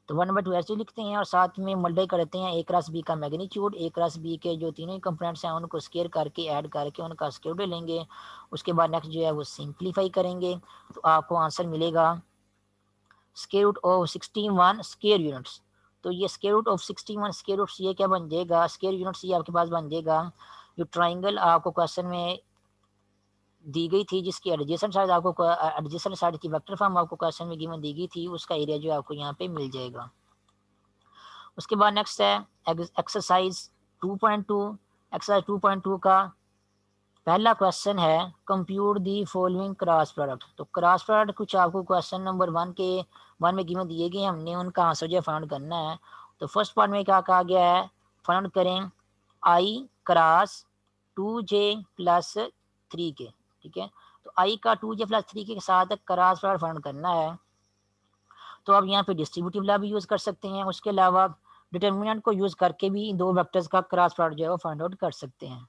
तो 1/2 ऐसे लिखते हैं और साथ में मल्टीप्लाई करते हैं ए क्रॉस बी का मैग्नीट्यूड, ए क्रॉस बी के जो तीनों कंपोनेंट्स हैं उनको स्क्वायर करके ऐड करके उनका स्क्वायर रूट लेंगे। उसके बाद नेक्स्ट जो है वो सिंप्लीफाई करेंगे, तो आपको आंसर मिलेगा square root of 61 square units. तो ये square root of 61 square roots ये क्या बन जाएगा, स्क्वायर यूनिट्स ये आपके पास बन जाएगा जो ट्राइंगल आपको क्वेश्चन में दी गई थी, जिसकी एडजेसेंट साइड आपको एडजेसेंट साइड की वेक्टर फॉर्म आपको क्वेश्चन में गिवन दी गई थी, उसका एरिया जो आपको यहाँ पे मिल जाएगा। उसके बाद नेक्स्ट है एक्सरसाइज 2.2। एक्सरसाइज 2.2 का पहला क्वेश्चन है compute the following cross product. तो क्रॉस प्रोडक्ट कुछ आपको क्वेश्चन नंबर 1 में गिवन दिए गए, हमने उनका आंसर जो फाइंड करना है। तो फर्स्ट पार्ट में क्या कहा गया है, फाइंड करें आई क्रॉस 2j + 3k, ठीक है। तो आई का 2j + 3k के साथ क्रॉस प्रोडक्ट फाइंड करना है, तो आप यहाँ पे डिस्ट्रीब्यूटिव लॉ भी यूज़ कर सकते हैं। उसके अलावा डिटर्मिनेंट को यूज़ करके भी दो वेक्टर्स का क्रॉस प्रोडक्ट जो है वो फाइंड आउट कर सकते हैं।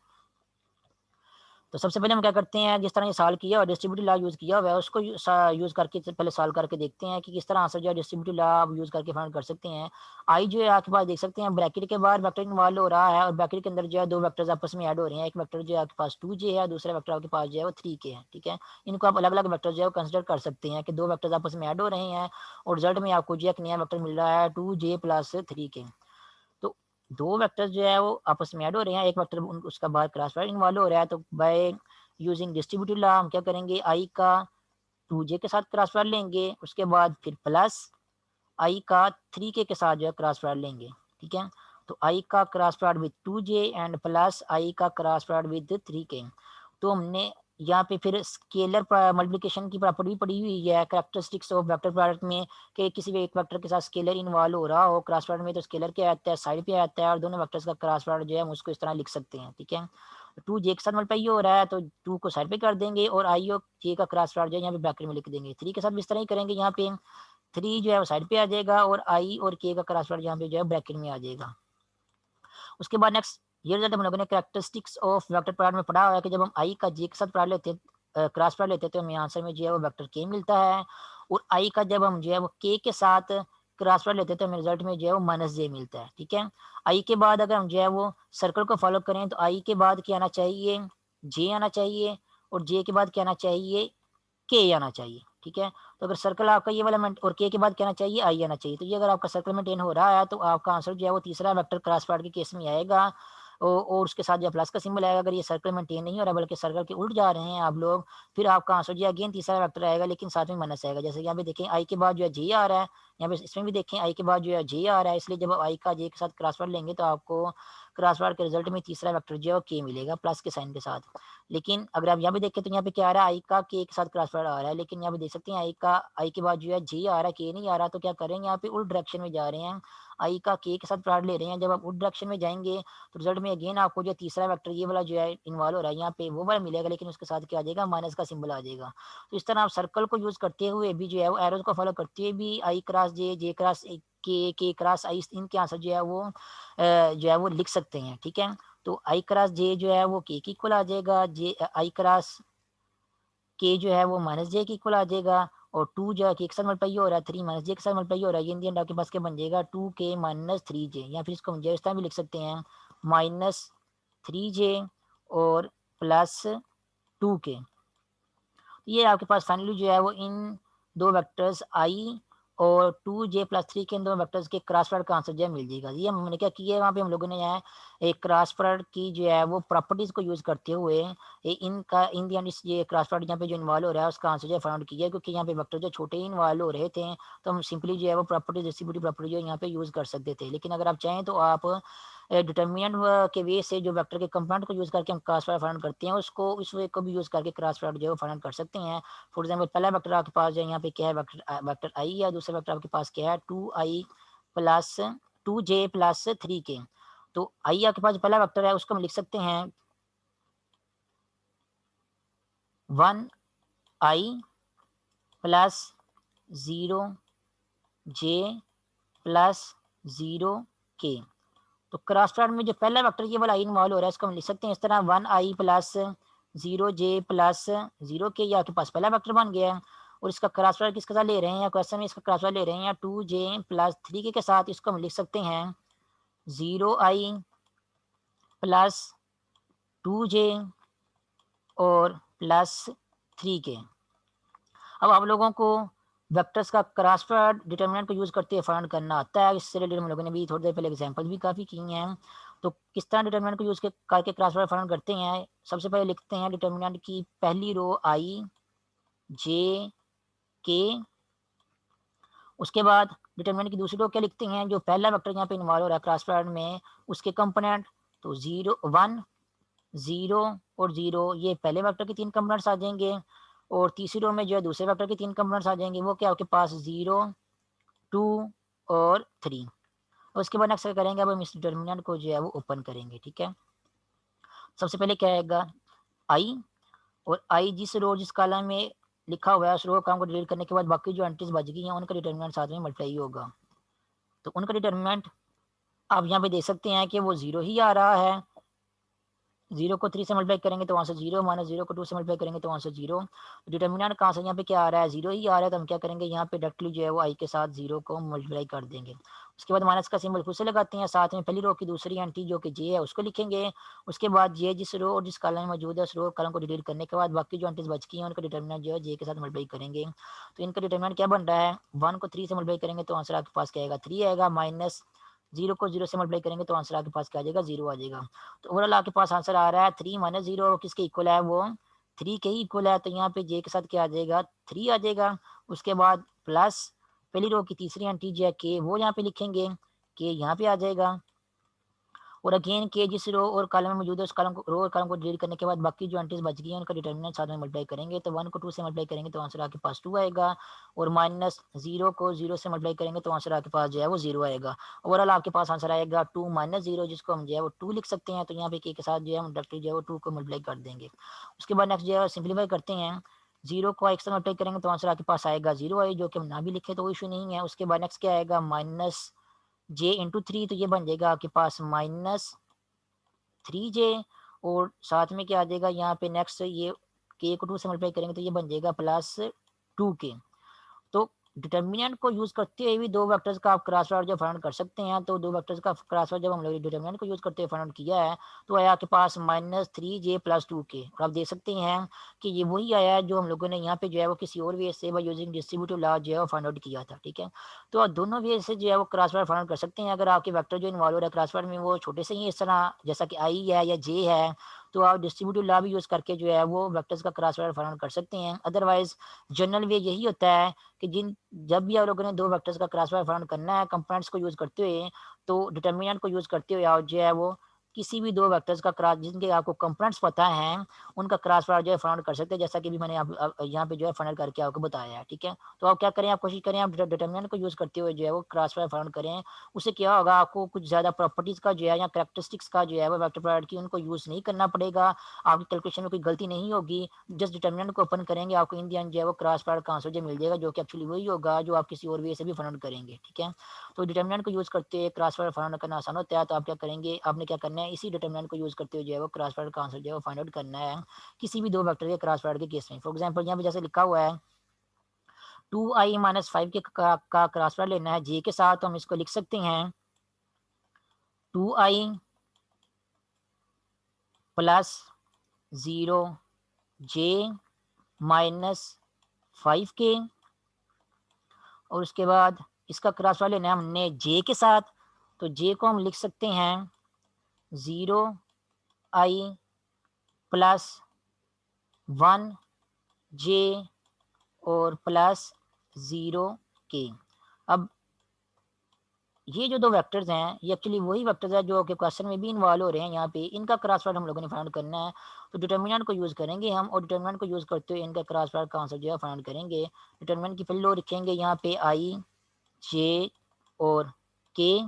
तो सबसे पहले हम क्या करते हैं, जिस तरह ये सॉल्व किया और डिस्ट्रीब्यूटिव लॉ यूज़ किया हुआ है उसको यूज़ करके पहले सॉल्व करके देखते हैं कि किस तरह आंसर जो है डिस्ट्रीब्यूटिव लॉ आप यूज़ करके फाइंड कर सकते हैं। आई जो है आपके पास देख सकते हैं ब्रैकेट के बाहर वेक्टर इन्वॉल्व हो रहा है और ब्रैकेट के अंदर जो है दो वेक्टर्स आपस में ऐड हो रहे हैं। एक वेक्टर जो है आपके पास 2j है, दूसरा वेक्टर आपके पास जो है वो 3k है, ठीक है। इनको आप अलग अलग वेक्टर जो है कंसिडर कर सकते हैं कि दो वेक्टर्स आपस में ऐड हो रहे हैं और रिजल्ट में आपको जो है एक नया वेक्टर मिल रहा है 2j + 3k। तो दो वेक्टर्स जो है वो आपस में ऐड हो रहे हैं, एक वेक्टर उसका बाहर क्रॉस प्रोडक्ट इन्वॉल्व हो रहा है। तो बाय यूजिंग डिस्ट्रीब्यूटिव लॉ हम क्या करेंगे, आई का 2j के साथ क्रॉस प्रोडक्ट लेंगे, उसके बाद फिर प्लस आई का 3k के साथ जो है क्रॉस प्रोडक्ट लेंगे, ठीक है। तो आई का cross product with 2j and plus I का क्रॉस प्रोडक्ट विद 3k। तो हमने यहाँ पे फिर स्केलर मल्टीप्लिकेशन की प्रॉपर्टी भी पड़ी हुई है कैरेक्टरिस्टिक्स ऑफ वेक्टर प्रोडक्ट में, कि किसी भी एक वेक्टर के साथ स्केलर इन्वॉल्व हो रहा हो क्रॉस प्रोडक्ट में, तो स्केलर क्या आता है साइड पे आता है और दोनों वेक्टर्स का क्रॉस प्रोडक्ट जो है हम उसको इस तरह लिख सकते हैं, ठीक है। 2j के साथ मल्टीप्लाई हो रहा है तो 2 को साइड पे कर देंगे और आई और j का क्रॉस प्रोडक्ट जो है यहाँ पे ब्रैकेट में लिख देंगे। 3 के साथ भी इस तरह ही करेंगे, यहाँ पे 3 जो है वो साइड पे आ जाएगा और आई और k का क्रॉस प्रोडक्ट यहाँ पे जो है ब्रैकेट में आ जाएगा। उसके बाद नेक्स्ट ये रिजल्ट हम लोगों ने कैरेक्टरिस्टिक्स ऑफ वेक्टर प्रोडक्ट में पढ़ा हुआ है कि जब हम आई का जे के साथ प्रोडक्ट लेते हैं, क्रॉस प्रोडक्ट लेते हैं, तो हमें आंसर में जो है वो वेक्टर के मिलता है। और आई का जब हम जो है वो के साथ क्रॉस प्रोडक्ट लेते हैं तो हमें रिजल्ट में जो है वो -j मिलता है, ठीक है। आई के बाद अगर हम जो है वो सर्कल को फॉलो करें तो आई के बाद क्या आना चाहिए, जे आना चाहिए, और जे के बाद क्या आना चाहिए, के आना चाहिए, ठीक है। तो अगर सर्कल आपका ये वाला और के बाद क्या आना चाहिए, आई आना चाहिए। तो ये अगर आपका सर्कल मेंटेन हो रहा है तो आपका आंसर जो है वो तीसरा वेक्टर क्रॉस प्रोडक्ट के केस में आएगा और उसके साथ जो प्लस का सिंबल आएगा। अगर ये सर्कल मेंटेन नहीं हो रहा बल्कि सर्कल के उल्ट जा रहे हैं आप लोग, फिर आपका आंसर जो है अगेन तीसरा वेक्टर आएगा लेकिन साथ में माइनस आएगा। जैसे यहाँ पे देखें आई के बाद जो है जे आ रहा है, यहाँ पे इसमें भी देखें आई के बाद जो है जे आ रहा है, इसलिए जब आप आई का जे के साथ क्रॉस प्रोडक्ट लेंगे तो आपको क्रॉस प्रोडक्ट के रिजल्ट में तीसरा वेक्टर जो है के मिलेगा प्लस के साइन के साथ। लेकिन अगर आप यहाँ पे देखें तो यहाँ पे क्या आ रहा है, आई का के साथ क्रॉस प्रोडक्ट आ रहा है, लेकिन यहाँ पे देख सकते हैं आई के बाद जो है जे आ रहा है, के नहीं आ रहा। तो क्या करेंगे, यहाँ पे उल्ट डायरेक्शन में जा रहे हैं, आई का के साथ प्रोडक्ट ले रहे हैं। जब आप उल्ट डायरेक्शन में जाएंगे तो रिजल्ट में अगेन आपको जो तीसरा वेक्टर ये वाला जो है इन्वॉल्व हो रहा है, यहाँ पे वो वाला मिलेगा लेकिन उसके साथ क्या आ जाएगा, माइनस का सिंबल आ जाएगा। तो इस तरह आप सर्कल को यूज करते हुए भी जो है वो एरोज को फॉलो करते हुए भी आई क्रॉस जे, जे क्रॉस के क्रॉस आई, इनके आंसर जो है वो लिख सकते हैं, ठीक है। तो आई क्रॉस जे जो है वो के इक्वल आ जाएगा, जे आई क्रॉस के जो है वो -j के इक्वल आ जाएगा, और 2 जो है के साथ मल्टीप्लाई हो रहा है, 3 -j के साथ मल्टीप्लाई हो रहा है, ये इन दी एंड आपके पास क्या बन जाएगा 2k - 3j, या फिर इसको हम जो इस तरह भी लिख सकते हैं -3j और +2k। ये आपके पास फाइनली जो है वो इन दो वेक्टर्स आई और 2j + 3 के इन दो वेक्टर्स के क्रॉस प्रोडक्ट का आंसर जो है मिल जाएगा। ये हमने क्या किया है, वहाँ पे हम लोगों ने यहाँ एक क्रॉस प्रोडक्ट की जो है वो प्रॉपर्टीज को यूज करते हुए इनका इन दी एंड ये क्रॉस प्रोडक्ट यहाँ पे जो इन्वॉल्व हो रहा है उसका आंसर जो है फाइंड किया है, क्योंकि यहाँ पे वेक्टर जो छोटे ही इन्वॉल्व हो रहे थे तो हम सिंपली जो है वो प्रॉपर्टी डिस्ट्रीब्यूटिव प्रॉपर्टी जो यहाँ पे यूज कर सकते थे। लेकिन अगर आप चाहें तो आप डिटर्मिनेंट के वे से जो वेक्टर के कंपोनेंट को यूज करके हम क्रॉस प्रोडक्ट फाइंड करते हैं उसको इस वे को भी यूज करके क्रॉस प्रोडक्ट जो है फाइंड कर सकते हैं। फॉर एग्जाम्पल पहला वेक्टर आपके पास जो है यहाँ पे क्या है, वेक्टर आई है, दूसरा वेक्टर आपके पास क्या है 2i + 2j + 3k। तो आई आपके पास पहला वेक्टर है, उसको हम लिख सकते हैं 1i plus 0j plus 0k। तो क्रॉस प्रोडक्ट में जो पहला वेक्टर ये वाला आई इन्वॉल्व हो रहा है, इसको हम लिख सकते हैं इस तरह 1i plus 0j plus 0k। ये आपके पास पहला वेक्टर बन गया है। और इसका क्रॉस प्रोडक्ट किसके साथ ले रहे हैं, या क्वेश्चन में इसका क्रॉस प्रोडक्ट ले रहे हैं 2j प्लस 3k के साथ। इसको हम लिख सकते हैं 0i प्लस 2j और प्लस 3k। अब आप लोगों को वेक्टर्स का क्रॉस प्रोडक्ट डिटरमिनेंट को यूज़ करते हुए फाइंड करना आता है। इससे रिलेटेड हम लोगों ने भी थोड़ी देर पहले एग्जांपल भी काफ़ी की हैं। तो किस तरह डिटरमिनेंट को यूज़ करके क्रॉस प्रोडक्ट फाइंड करते हैं। सबसे पहले लिखते हैं डिटरमिनेंट की पहली रो आई जे के, उसके बाद डिटरमिनेंट की दूसरी रो क्या लिखते हैं, जो पहला वेक्टर यहाँ पे इन्वॉल्व हो रहा है क्रॉस प्रोडक्ट में उसके कंपोनेंट। तो 0 1 0 और 0 ये पहले वेक्टर के 3 कंपोनेंट्स आ जाएंगे। और तीसरी रो में जो है दूसरे वेक्टर के 3 कंपोनेंट्स आ जाएंगे, वो क्या आपके पास 0 2 और 3। और उसके बाद नेक्स्ट क्या करेंगे, अब हम इस डिटरमिनेंट को जो है वो ओपन करेंगे। ठीक है, सबसे पहले क्या आएगा आई, और आई जिस रो जिस कॉलम में लिखा हुआ है उस रो काम को डिलीट करने के बाद बाकी जो एंट्रीज बच गई हैं उनका डिटरमिनेंट साथ में मल्टीप्लाई होगा। तो उनका डिटरमिनेंट आप यहाँ पे देख सकते हैं कि वो 0 ही आ रहा है। 0 को 3 से मल्टीप्लाई करेंगे तो वहाँ से 0, माइनस 0 को 2 से मल्टीप्लाई करेंगे तो वहाँ से 0। डिटरमिनेंट कहाँ से यहाँ पे क्या आ रहा है, 0 ही आ रहा है। तो हम क्या करेंगे, यहाँ पे डायरेक्टली जो है वो आई के साथ 0 को मल्टीप्लाई कर देंगे। उसके बाद माइनस का सिंबल खुद से लगाते हैं, साथ में पहली रो की दूसरी एंट्री जो कि जे है उसको लिखेंगे। उसके बाद जे जिस रो और जिस कॉलम में मौजूद है उस रो कॉलम को डिलीट करने के बाद बाकी जो एंट्रीज बच गई हैं उनका डिटरमिनेंट जो है जे के साथ मल्टीप्लाई करेंगे। तो इनका डिटरमिनेंट क्या बन रहा है, 1 को 3 से मल्टीप्लाई करेंगे तो आंसर आपके पास क्या आएगा 3 आएगा, माइनस 0 को 0 से मल्टीप्लाई करेंगे तो आंसर आपके पास क्या आ जाएगा 0 आ जाएगा। तो ओवरऑल आपके पास आंसर आ रहा है 3 माइनस 0 किसके इक्वल है, वो 3 के ही इक्वल है। तो यहाँ पे जे के साथ क्या आ जाएगा 3 आ जाएगा। उसके बाद प्लस पहली रो की तीसरी एंट्री जो है के वो यहाँ पे लिखेंगे, के यहाँ पे आ जाएगा। और अगेन के जिस रो और कॉलम में मौजूद है उस कॉलम को रो और कॉलम को डिलीट करने के बाद बाकी जो एंट्रीज बच गई हैं उनका डिटरमिनेंट साथ में मल्टीप्लाई करेंगे। तो 1 को 2 से मल्टीप्लाई करेंगे तो आंसर आपके पास 2 आएगा, और माइनस 0 को 0 से मल्टीप्लाई करेंगे तो आंसर आपके पास जो है वो 0 आएगा। ओवरऑल आपके पास आंसर आएगा 2 माइनस 0, जिसको हम जो है वो 2 लिख सकते हैं। तो यहाँ पे के साथ जो है हम डायरेक्टली जो है वो 2 को मल्टीप्लाई कर देंगे। उसके बाद नेक्स्ट जो है सिंप्लीफाई करते हैं, 0 को एक से मल्टीप्लाई करेंगे तो आंसर आपके पास आएगा 0 आई, जो कि हम ना भी लिखे तो इशू नहीं है। उसके बाद नेक्स्ट क्या आएगा, माइनस जे इंटू 3, तो ये बन जाएगा आपके पास माइनस 3j। और साथ में क्या आ जाएगा यहाँ पे नेक्स्ट, ये के को 2 से मल्टीप्लाई करेंगे तो ये बन जाएगा प्लस 2k। तो डिटर्मिनेंट को यूज करते हुए भी दो वेक्टर्स का आप क्रॉस प्रोडक्ट जो फाइंड कर सकते हैं। तो दो वेक्टर्स का क्रॉस प्रोडक्ट जब हम लोग डिटर्मिनेंट को यूज करते हुए फाइंड किया है तो आया आपके पास माइनस 3j प्लस 2k। और आप देख सकते हैं कि ये वही आया है जो हम लोगों ने यहाँ पे जो है वो किसी और वे से बाय यूजिंग डिस्ट्रीब्यूटिव लॉ जो है वो फाइंड आउट किया था। ठीक है, तो आप दोनों वे से जो है वो क्रॉस प्रोडक्ट फाइंड कर सकते हैं। अगर आपके वेक्टर जो इन्वॉल्व हो रहा है क्रॉस प्रोडक्ट में वो छोटे से ही इस तरह जैसा कि आई है या जे है, तो आप डिस्ट्रीब्यूटिव लॉ भी यूज करके जो है वो वेक्टर्स का क्रॉस प्रोडक्ट फाइंड कर सकते हैं। अदरवाइज जनरल वे यही होता है कि जब भी आप लोगों ने दो वेक्टर्स का क्रॉस प्रोडक्ट फाइंड करना है कंपोनेंट्स को यूज करते हुए, तो डिटर्मिनेंट को यूज करते हुए आप जो है वो किसी भी दो वेक्टर्स का क्रॉस जिनके आपको कंपोनेंट्स पता हैं उनका क्रॉस प्रोडक्ट जो है फाइंड कर सकते हैं, जैसा कि भी मैंने यहाँ पे जो है फाइंड करके आपको बताया है। ठीक है, तो आप क्या करें, आप कोशिश करें आप डिटर्मिनेंट को यूज करते हुए जो है वो क्रॉस प्रोडक्ट फाइंड करें। उससे क्या होगा, आपको कुछ ज़्यादा प्रॉपर्टीज़ का जो है या करेक्टरिस्टिक्स का जो है वो वेक्टर प्रोडक्ट की उनको यूज़ नहीं करना पड़ेगा। आपकी कैलकुलेशन में कोई गलती नहीं होगी। जस्ट डिटर्मिनेंट को ओपन करेंगे, आपको इन दी एंड जो है वो क्रॉस प्रोडक्ट का आंसर जो मिल जाएगा, जो कि एक्चुअली वही होगा जो आप किसी और वे से भी फाइंड करेंगे। ठीक है, तो डिटर्मिनेंट को यूज़ करते हुए क्रॉस प्रोडक्ट फाइंड करना आसान होता है। तो आप क्या करेंगे, आपने क्या करना है, इसी डिटर्मिनेंट को यूज़ करते हुए जो है वो क्रॉस प्रोडक्ट का आंसर जो है वो फाइंड आउट करना है किसी भी दो वेक्टर के क्रॉस प्रोडक्ट के केस में। फॉर एग्जाम्पल यहाँ पे जैसे लिखा हुआ है 2i माइनस 5 के का क्रॉस प्रोडक्ट लेना है जे के साथ, तो हम इसको लिख सकते हैं 2i plus 0j minus 5k। और उसके बाद इसका क्रॉस वाले लेना है हमने जे के साथ, तो जे को हम लिख सकते हैं 0i प्लस 1j और प्लस 0k। अब ये जो दो वेक्टर्स हैं ये एक्चुअली वही वेक्टर्स है जो कि क्वेश्चन में भी इन्वॉल्व हो रहे हैं। यहाँ पे इनका क्रॉस प्रोडक्ट हम लोगों ने फाइंड करना है। तो डिटर्मिनेंट को यूज़ करेंगे हम, और डिटर्मिनेंट को यूज़ करते हुए इनका क्रॉस प्रोडक्ट का आंसर जो है फाइंड करेंगे। डिटर्मिनेंट की पहले रो लिखेंगे यहाँ पे आई जे और के,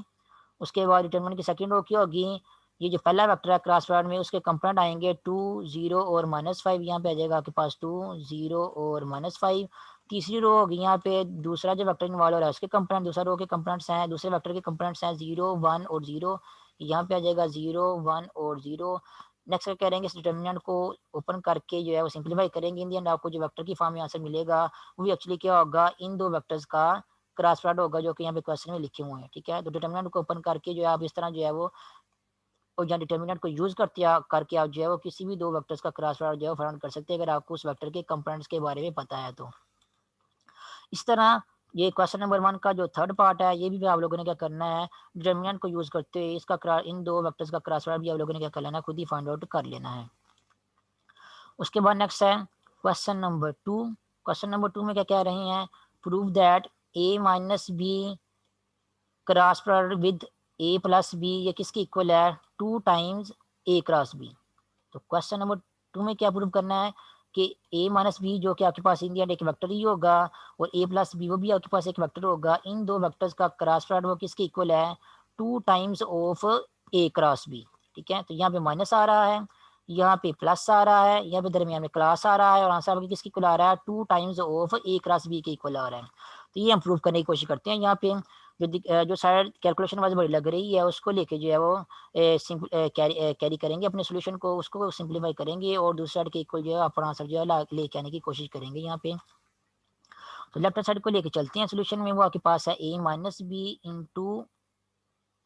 उसके बाद डिटरमिनेंट की सेकंड रो क्या होगी, ये जो पहला वेक्टर है क्रॉस प्रोडक्ट में उसके कंपोनेंट आएंगे 2 0 और -5, यहाँ पे आ जाएगा आपके पास 2 0 और -5। तीसरी रो होगी यहाँ पे दूसरा जो वेक्टर इन्वॉल्व हो रहा है उसके कंपोनेंट, दूसरा रो के कंपोनेंट्स हैं, दूसरे वेक्टर के कंपोनेंट्स हैं 0 1 और 0, यहाँ पे आ जाएगा 0 1 और 0। नेक्स्ट क्या करेंगे, इस डिटर्मिनेंट को ओपन करके जो है वो सिंप्लीफाई करेंगे, इन दी एंड आपको जो वेक्टर की फॉर्म में आंसर मिलेगा वो भी एक्चुअली क्या होगा, इन दो वेक्टर्स का क्रॉस प्रोडक्ट होगा जो कि यहाँ पे क्वेश्चन में लिखे हुए हैं। ठीक है, तो डिटर्मिनेंट को ओपन करके जो है आप इस तरह जो है वो और जहाँ डिटर्मिनेंट को यूज करके आप जो है वो किसी भी दो वेक्टर्स का क्रॉस प्रोडक्ट जो है फाइंड कर सकते हैं अगर आपको उस वेक्टर के कंपोनेंट्स के बारे में पता है तो। इस तरह ये क्वेश्चन नंबर 1 का जो थर्ड पार्ट है ये भी आप लोगों ने क्या करना है, डिटर्मिनेंट को यूज करते हुए इसका इन दो वेक्टर्स का क्रॉस प्रोडक्ट भी आप लोगों ने क्या कर लेना है, खुद ही फाइंड आउट कर लेना है। उसके बाद नेक्स्ट है क्वेश्चन नंबर 2। क्वेश्चन नंबर 2 में क्या कह रहे हैं, prove that a minus B cross product with a plus B ये किसकी इक्वल है, 2 टाइम्स a क्रॉस b। तो क्वेश्चन नंबर 2 में क्या प्रूव करना है कि a माइनस बी जो कि आपके पास इन दी एंड एक वेक्टर ही होगा और a प्लस बी वो भी आपके पास एक वेक्टर होगा, इन दो वेक्टर्स का क्रॉस प्रोडक्ट वो किसके इक्वल है, 2 times of a cross b। ठीक है, तो यहाँ पे माइनस आ रहा है, यहाँ पे प्लस आ रहा है, यहाँ पे दरमियान में क्लास आ रहा है और आंसर आपके किसके इक्वल आ रहा है, 2 times of a cross b के इक्वल आ रहा है। तो ये हम प्रूव करने की कोशिश करते हैं। यहाँ पे जो साइड कैलकुलेशन वाइज बड़ी लग रही है उसको लेके जो है वो कैरी करेंगे अपने सोल्यूशन को, उसको सिंप्लीफाई करेंगे और दूसरी साइड के इक्वल जो है अपना आंसर जो है लेके आने की कोशिश करेंगे यहाँ पे। तो लेफ्ट साइड को लेके चलते हैं सोल्यूशन में, वो आपके पास है a minus B into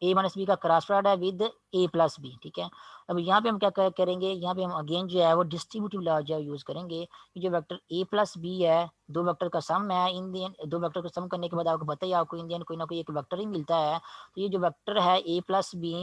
A minus B का क्रॉस प्रोडक्ट है विद ए प्लस बी। ठीक है, अब यहाँ पे हम क्या करेंगे, यहाँ पे हम अगेन जो है वो डिस्ट्रीब्यूटिव लॉ जो है यूज करेंगे। जो वेक्टर ए प्लस बी है दो वेक्टर का सम है, इन दी दो वेक्टर को सम करने के बाद आपको पता ही आपको इन दी कोई ना कोई एक वेक्टर ही मिलता है। तो ये जो वेक्टर है ए प्लस बी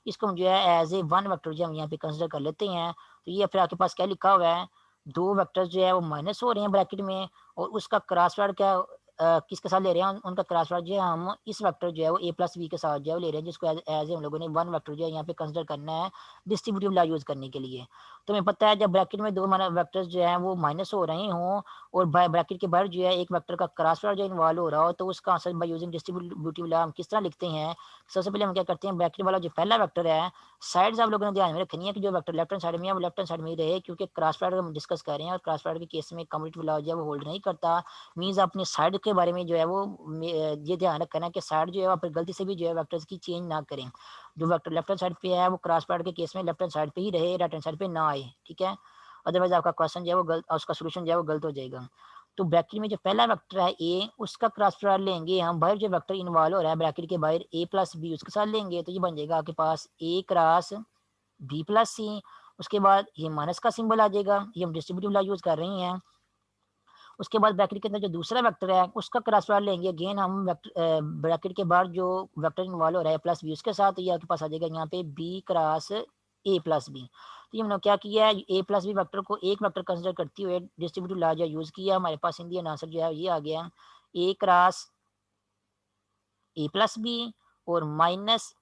इसको हम जो है एज ए वन वेक्टर जो हम यहाँ पे कंसिडर कर लेते हैं। तो ये फिर आपके पास क्या लिखा हुआ है, दो वेक्टर्स जो है वो माइनस हो रहे हैं ब्रैकेट में और उसका क्रॉस प्रोडक्ट क्या किसके साथ ले रहे हैं, उनका क्रॉस प्रोडक्ट जो है हम इस वेक्टर जो है वो ए प्लस बी के साथ जो है ले रहे हैं, जिसको एज हम लोगों ने वन वेक्टर जो है यहाँ पे कंसिडर करना है डिस्ट्रीब्यूटिव लॉ यूज करने के लिए। तो हमें पता है जब ब्रैकेट में दो वेक्टर्स जो है वो माइनस हो रहे हों और ब्रैकेट के बाहर जो है एक वेक्टर का क्रॉस प्रोडक्ट जो इन्वॉल्व हो रहा हो तो उसका answer by using distributive law हम किस तरह लिखते हैं। सबसे पहले हम क्या करते हैं, ब्रैकेट वाला जो पहला वेक्टर है साइड्स आप लोगों ने ध्यान में रखनी है कि जो वेक्टर लेफ्ट हैंड साइड में है वो लेफ्ट हैंड साइड में ही रहे, क्योंकि क्रॉस प्रोडक्ट हम डिस्कस कर रहे हैं और क्रॉस प्रोडक्ट के केस में कम्यूटेटिव लॉ जो है वो होल्ड नहीं करता। मीन्स अपनी साइड के बारे में जो है वो ये ध्यान रखना है कि साइड जो है आप गलती से भी जो है वेक्टर्स की चेंज ना करें। जो वेक्टर लेफ्ट हैंड साइड पे है वो क्रॉस प्रोडक्ट के केस में लेफ्ट हैंड साइड पे ही रहे, राइट हैंड साइड पे ना आए। ठीक है, अदरवाइज आपका क्वेश्चन जो है वो गलत, उसका सोल्यूशन जो है वो गलत हो जाएगा। तो ब्रैकेट में जो पहला वेक्टर है ए उसका क्रॉस प्रोडक्ट लेंगे हम, बाहर जो वेक्टर इन्वॉल्व हो रहा है ब्रैकेट के बाहर ए प्लस बी उसके साथ लेंगे तो ये बन जाएगा आपके पास ए क्रॉस बी प्लस सी। उसके बाद ये माइनस का सिंबल आ जाएगा, ये हम डिस्ट्रीब्यूटिव लॉ यूज कर रहे हैं। उसके बाद ब्रैकेट के अंदर जो दूसरा वेक्टर है उसका क्रॉस प्रोडक्ट लेंगे अगेन हम ब्रैकेट के बाहर जो वेक्टर इन्वॉल्व हो रहा है प्लस बी उसके साथ, ये आपके पास आ जाएगा यहाँ पे B cross A plus B. तो ये हमने क्या किया है, ए प्लस बी वेक्टर को एक वेक्टर कंसिडर करते हुए डिस्ट्रीब्यूटिव लॉ जो यूज किया, हमारे पास इंडियन आंसर जो है ये आ गया A cross A plus B और minus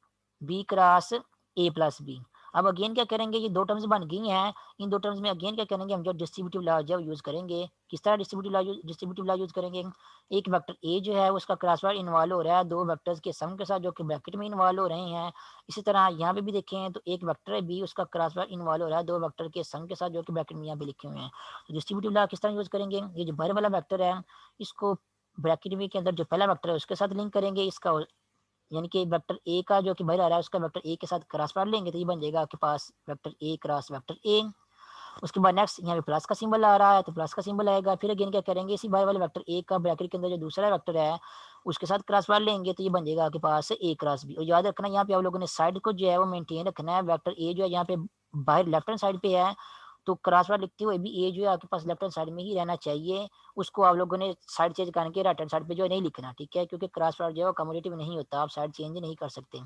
B cross A plus B. अब अगेन क्या करेंगे, ये दो टर्म्स बन गई हैं, इन दो टर्म्स में अगेन क्या करेंगे हम जो डिस्ट्रीब्यूटिव लॉ जो यूज करेंगे। किस तरह डिस्ट्रीब्यूटिव लॉ यूज करेंगे, एक वेक्टर ए जो है उसका क्रॉस प्रोडक्ट इन्वॉल्व हो रहा है दो वेक्टर्स के सम के साथ जो कि ब्रैकेट में इन्वॉल्व हो रहे हैं। इसी तरह यहाँ पे भी देखें तो एक वेक्टर है बी उसका क्रॉस प्रोडक्ट इन्वॉल्व हो रहा है दो वेक्टर के सम के साथ जो कि ब्रैकेट में यहाँ पे लिखे हुए हैं। तो डिस्ट्रीब्यूटिव लॉ किस तरह यूज करेंगे, ये जो बाहर वाला वेक्टर है इसको ब्रैकेट में के अंदर जो पहला वेक्टर है उसके साथ लिंक करेंगे, इसका यानी कि वेक्टर ए का जो कि बाहर आ रहा है उसका वेक्टर ए के साथ क्रॉस प्रोडक्ट लेंगे तो ये बन जाएगा आपके पास vector A cross vector A. उसके बाद नेक्स्ट यहाँ पे प्लस का सिंबल आ रहा है तो प्लस का सिंबल आएगा, फिर अगेन क्या करेंगे इसी बाहर वाले वेक्टर ए का ब्रैकेट के अंदर जो दूसरा वेक्टर है उसके साथ क्रॉस प्रोडक्ट लेंगे तो ये बन जाएगा आपके पास ए क्रॉस बी। और याद रखना यहाँ पे आप लोगों ने साइड को जो है वो मेंटेन रखना है, वेक्टर ए जो है यहाँ पे बाहर लेफ्ट हैंड साइड पे है तो क्रॉस प्रोडक्ट लिखते हुए भी ए जो है आपके पास लेफ्ट हैंड साइड में ही रहना चाहिए, उसको आप लोगों ने साइड चेंज करके राइट हैंड साइड पे जो है नहीं लिखना। ठीक है, क्योंकि क्रॉस प्रोडक्ट जो है कम्यूटेटिव नहीं होता, आप साइड चेंज नहीं कर सकते।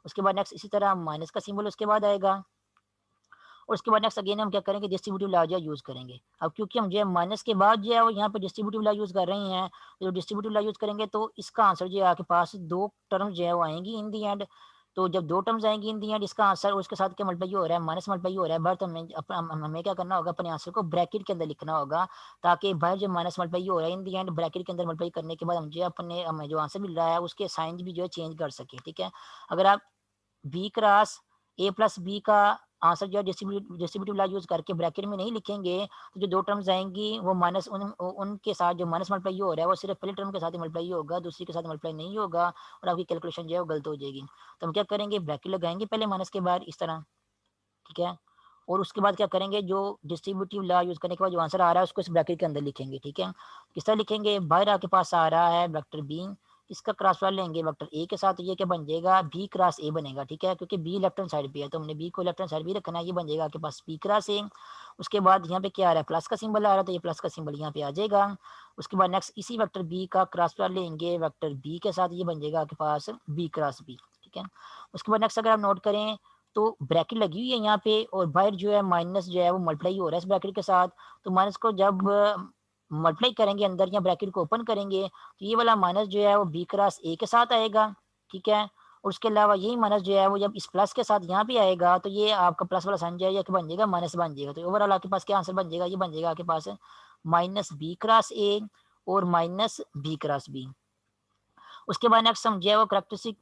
उसके बाद नेक्स्ट इसी तरह माइनस का सिंबल उसके बाद आएगा और उसके बाद नेक्स्ट अगेन हम क्या करेंगे डिस्ट्रीब्यूटिव लॉ जो यूज करेंगे। अब क्योंकि हम जो है माइनस के बाद जो है वो यहाँ पे डिस्ट्रीब्यूटिव लॉ यूज कर रहे हैं, तो डिस्ट्रीब्यूटिव लॉ यूज करेंगे तो इसका आंसर जो है आपके पास दो टर्म जो है वो आएंगी इन दी एंड। तो जब दो टर्म्स आएंगी इन दी एंड इसका आंसर उसके साथ क्या मल्टीप्लाई हो रहा है माइनस मल्टीप्लाई हो रहा है बट हमें क्या करना होगा अपने आंसर को ब्रैकेट के अंदर लिखना होगा, ताकि बाहर जो माइनस मल्टीप्लाई हो रहा है इन दी एंड ब्रैकेट के अंदर मल्टीप्लाई करने के बाद हम जो अपने हमें जो आंसर मिल रहा है उसके साइन भी जो है चेंज कर सके। ठीक है, अगर आप B cross A plus B का आंसर जो है डिस्ट्रीब्यूटिव लॉ यूज़ करके ब्रैकेट में नहीं लिखेंगे, तो जो दो टर्म्स आएंगी वो माइनस उनके साथ जो माइनस मल्टीप्लाई हो रहा है वो सिर्फ पहले टर्म के साथ ही मल्टीप्लाई होगा, दूसरी के साथ मल्टीप्लाई नहीं होगा और आपकी कैलकुलेशन जो है वो गलत हो जाएगी। तो हम क्या करेंगे, ब्रैकेट लगाएंगे पहले माइनस के बाद इस तरह, ठीक है। और उसके बाद क्या करेंगे, जो डिस्ट्रीब्यूटिव लॉ यूज़ करने के बाद जो आंसर आ रहा है उसको इस ब्रैकेट के अंदर लिखेंगे, ठीक है। किस तरह लिखेंगे, बाहर आपके पास आ रहा है वेक्टर बी, इसका क्रॉस वाला लेंगे वेक्टर ए के साथ, तो ये क्या बन जाएगा, बी क्रॉस ए बनेगा, ठीक है, क्योंकि बी लेफ्ट हैंड साइड पे है तो हमने बी को लेफ्ट हैंड साइड भी रखना है, ये बन जाएगा आपके पास बी क्रॉस ए। उसके बाद यहाँ पे क्या आ रहा है, प्लस का सिंबल आ रहा है, तो ये प्लस का सिंबल यहाँ पे आ जाएगा। उसके बाद नेक्स्ट इसी वेक्टर बी का क्रॉस वाला लेंगे वेक्टर बी के साथ, ये बन जाएगा आपके पास बी क्रॉस बी, ठीक है। उसके बाद नेक्स्ट अगर आप नोट करें तो ब्रैकेट लगी हुई है यहाँ पे और बाहर जो है माइनस जो है वो मल्टीप्लाई हो रहा है इस ब्रैकेट के साथ, तो माइनस को जब मल्टीप्लाई करेंगे अंदर या ब्रैकेट को ओपन करेंगे तो ये वाला माइनस जो है वो बी क्रॉस ए के साथ आएगा, ठीक है। और उसके अलावा यही माइनस जो है वो जब इस प्लस के साथ यहाँ पे आएगा तो ये आपका प्लस वाला साइन जो है ये बन जाएगा माइनस बन जाएगा, तो ओवरऑल आपके पास क्या आंसर बन जाएगा, ये बन जाएगा आपके पास माइनस बी क्रॉस ए और माइनस बी क्रॉस बी। उसके बाद नेक्स्ट हम जो है वो करेक्टरिस्टिक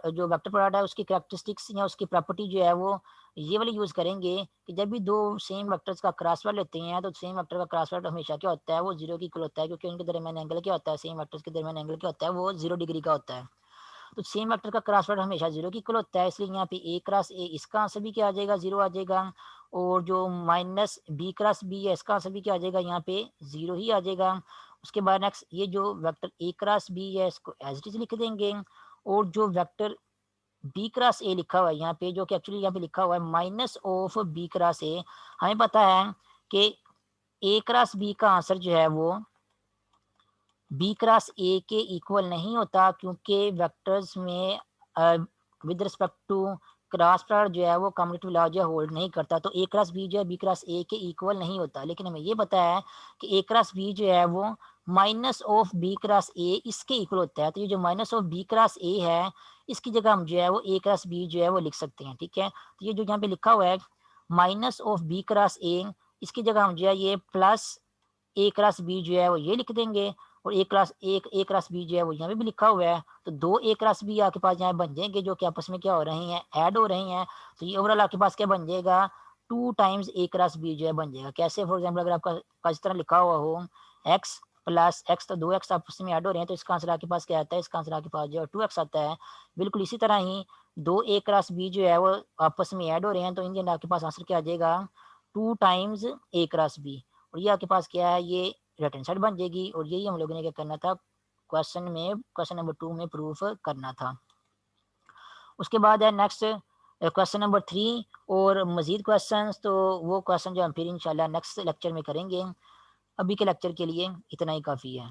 जो वेक्टर प्रोडक्ट है उसकी करेक्टरिस्टिक्स या उसकी प्रॉपर्टी जो है वो ये वाली यूज़ करेंगे कि जब भी दो सेम वेक्टर्स का क्रॉस प्रोडक्ट लेते हैं तो सेम वेक्टर का क्रॉस प्रोडक्ट हमेशा क्या होता है, वो जीरो की इक्वल होता है, क्योंकि उनके दरमियान एंगल क्या होता है, सेम वेक्टर्स के दरमियान एंगल क्या होता है, वो 0 डिग्री का होता है। तो सेम वेक्टर का क्रॉस प्रोडक्ट हमेशा 0 की इक्वल होता है, इसलिए यहाँ पे ए क्रॉस ए इसका आंसर भी क्या आ जाएगा, 0 आ जाएगा। और जो माइनस बी क्रॉस बी है इसका आंसर भी क्या आ जाएगा, यहाँ पे 0 ही आ जाएगा। उसके बाद नेक्स्ट ये जो वेक्टर ए क्रॉस बी है इसको एज इट इज लिख देंगे, और जो वेक्टर बी क्रॉस ए लिखा हुआ है यहाँ पे, जो कि एक्चुअली यहाँ पे लिखा हुआ है minus of B cross A, हमें पता है कि ए क्रॉस बी का आंसर जो है वो बी क्रॉस ए के इक्वल नहीं होता, क्योंकि वेक्टर्स में with respect to cross product जो है वो कम्यूटेटिव लॉ जो होल्ड नहीं करता, तो ए क्रॉस बी जो है बी क्रॉस ए के इक्वल नहीं होता। लेकिन हमें ये पता है कि ए क्रॉस बी जो है वो minus of B cross A इसके इक्वल होता है, तो ये जो minus of B cross A है इसकी जगह हम जो है वो ए क्रॉस बी जो है वो लिख सकते हैं, ठीक है। तो ये जो यहाँ पे लिखा हुआ है minus of B cross A, इसकी जगह हम जो है ये प्लस ए क्रॉस बी जो है वो ये लिख देंगे, और ए क्रॉस बी जो है वो यहाँ पे भी लिखा हुआ है, तो दो ए क्रॉस बी आपके पास यहाँ बन जाएंगे जो कि आपस में क्या हो रहे हैं, ऐड हो रहे हैं। तो ये ओवरऑल आपके पास क्या बन जाएगा, 2 टाइम्स ए क्रॉस बी जो है बन जाएगा। कैसे, फॉर एग्जाम्पल अगर आपका इस तरह लिखा हुआ हो एक्स प्लस एक्स, तो 2x आपस में ऐड हो रहे हैं, तो इसका आंसर आपके पास क्या आता है, इसका आंसर आपके पास जो है 2x आता है। बिल्कुल इसी तरह ही दो ए क्रॉस बी जो है वो आपस में ऐड हो रहे हैं, तो इंडियन आपके पास आंसर क्या आ जाएगा, 2 टाइम्स ए क्रॉस बी। और ये आपके पास क्या है, ये राइट हैंड साइड बन जाएगी, और यही हम लोगों ने क्या करना था, क्वेश्चन नंबर 2 में प्रूफ करना था। उसके बाद है नेक्स्ट क्वेश्चन नंबर 3 और मजीद क्वेश्चंस, तो वो क्वेश्चन जो हम फिर इंशाल्लाह नेक्स्ट लेक्चर में करेंगे। अभी के लेक्चर के लिए इतना ही काफ़ी है।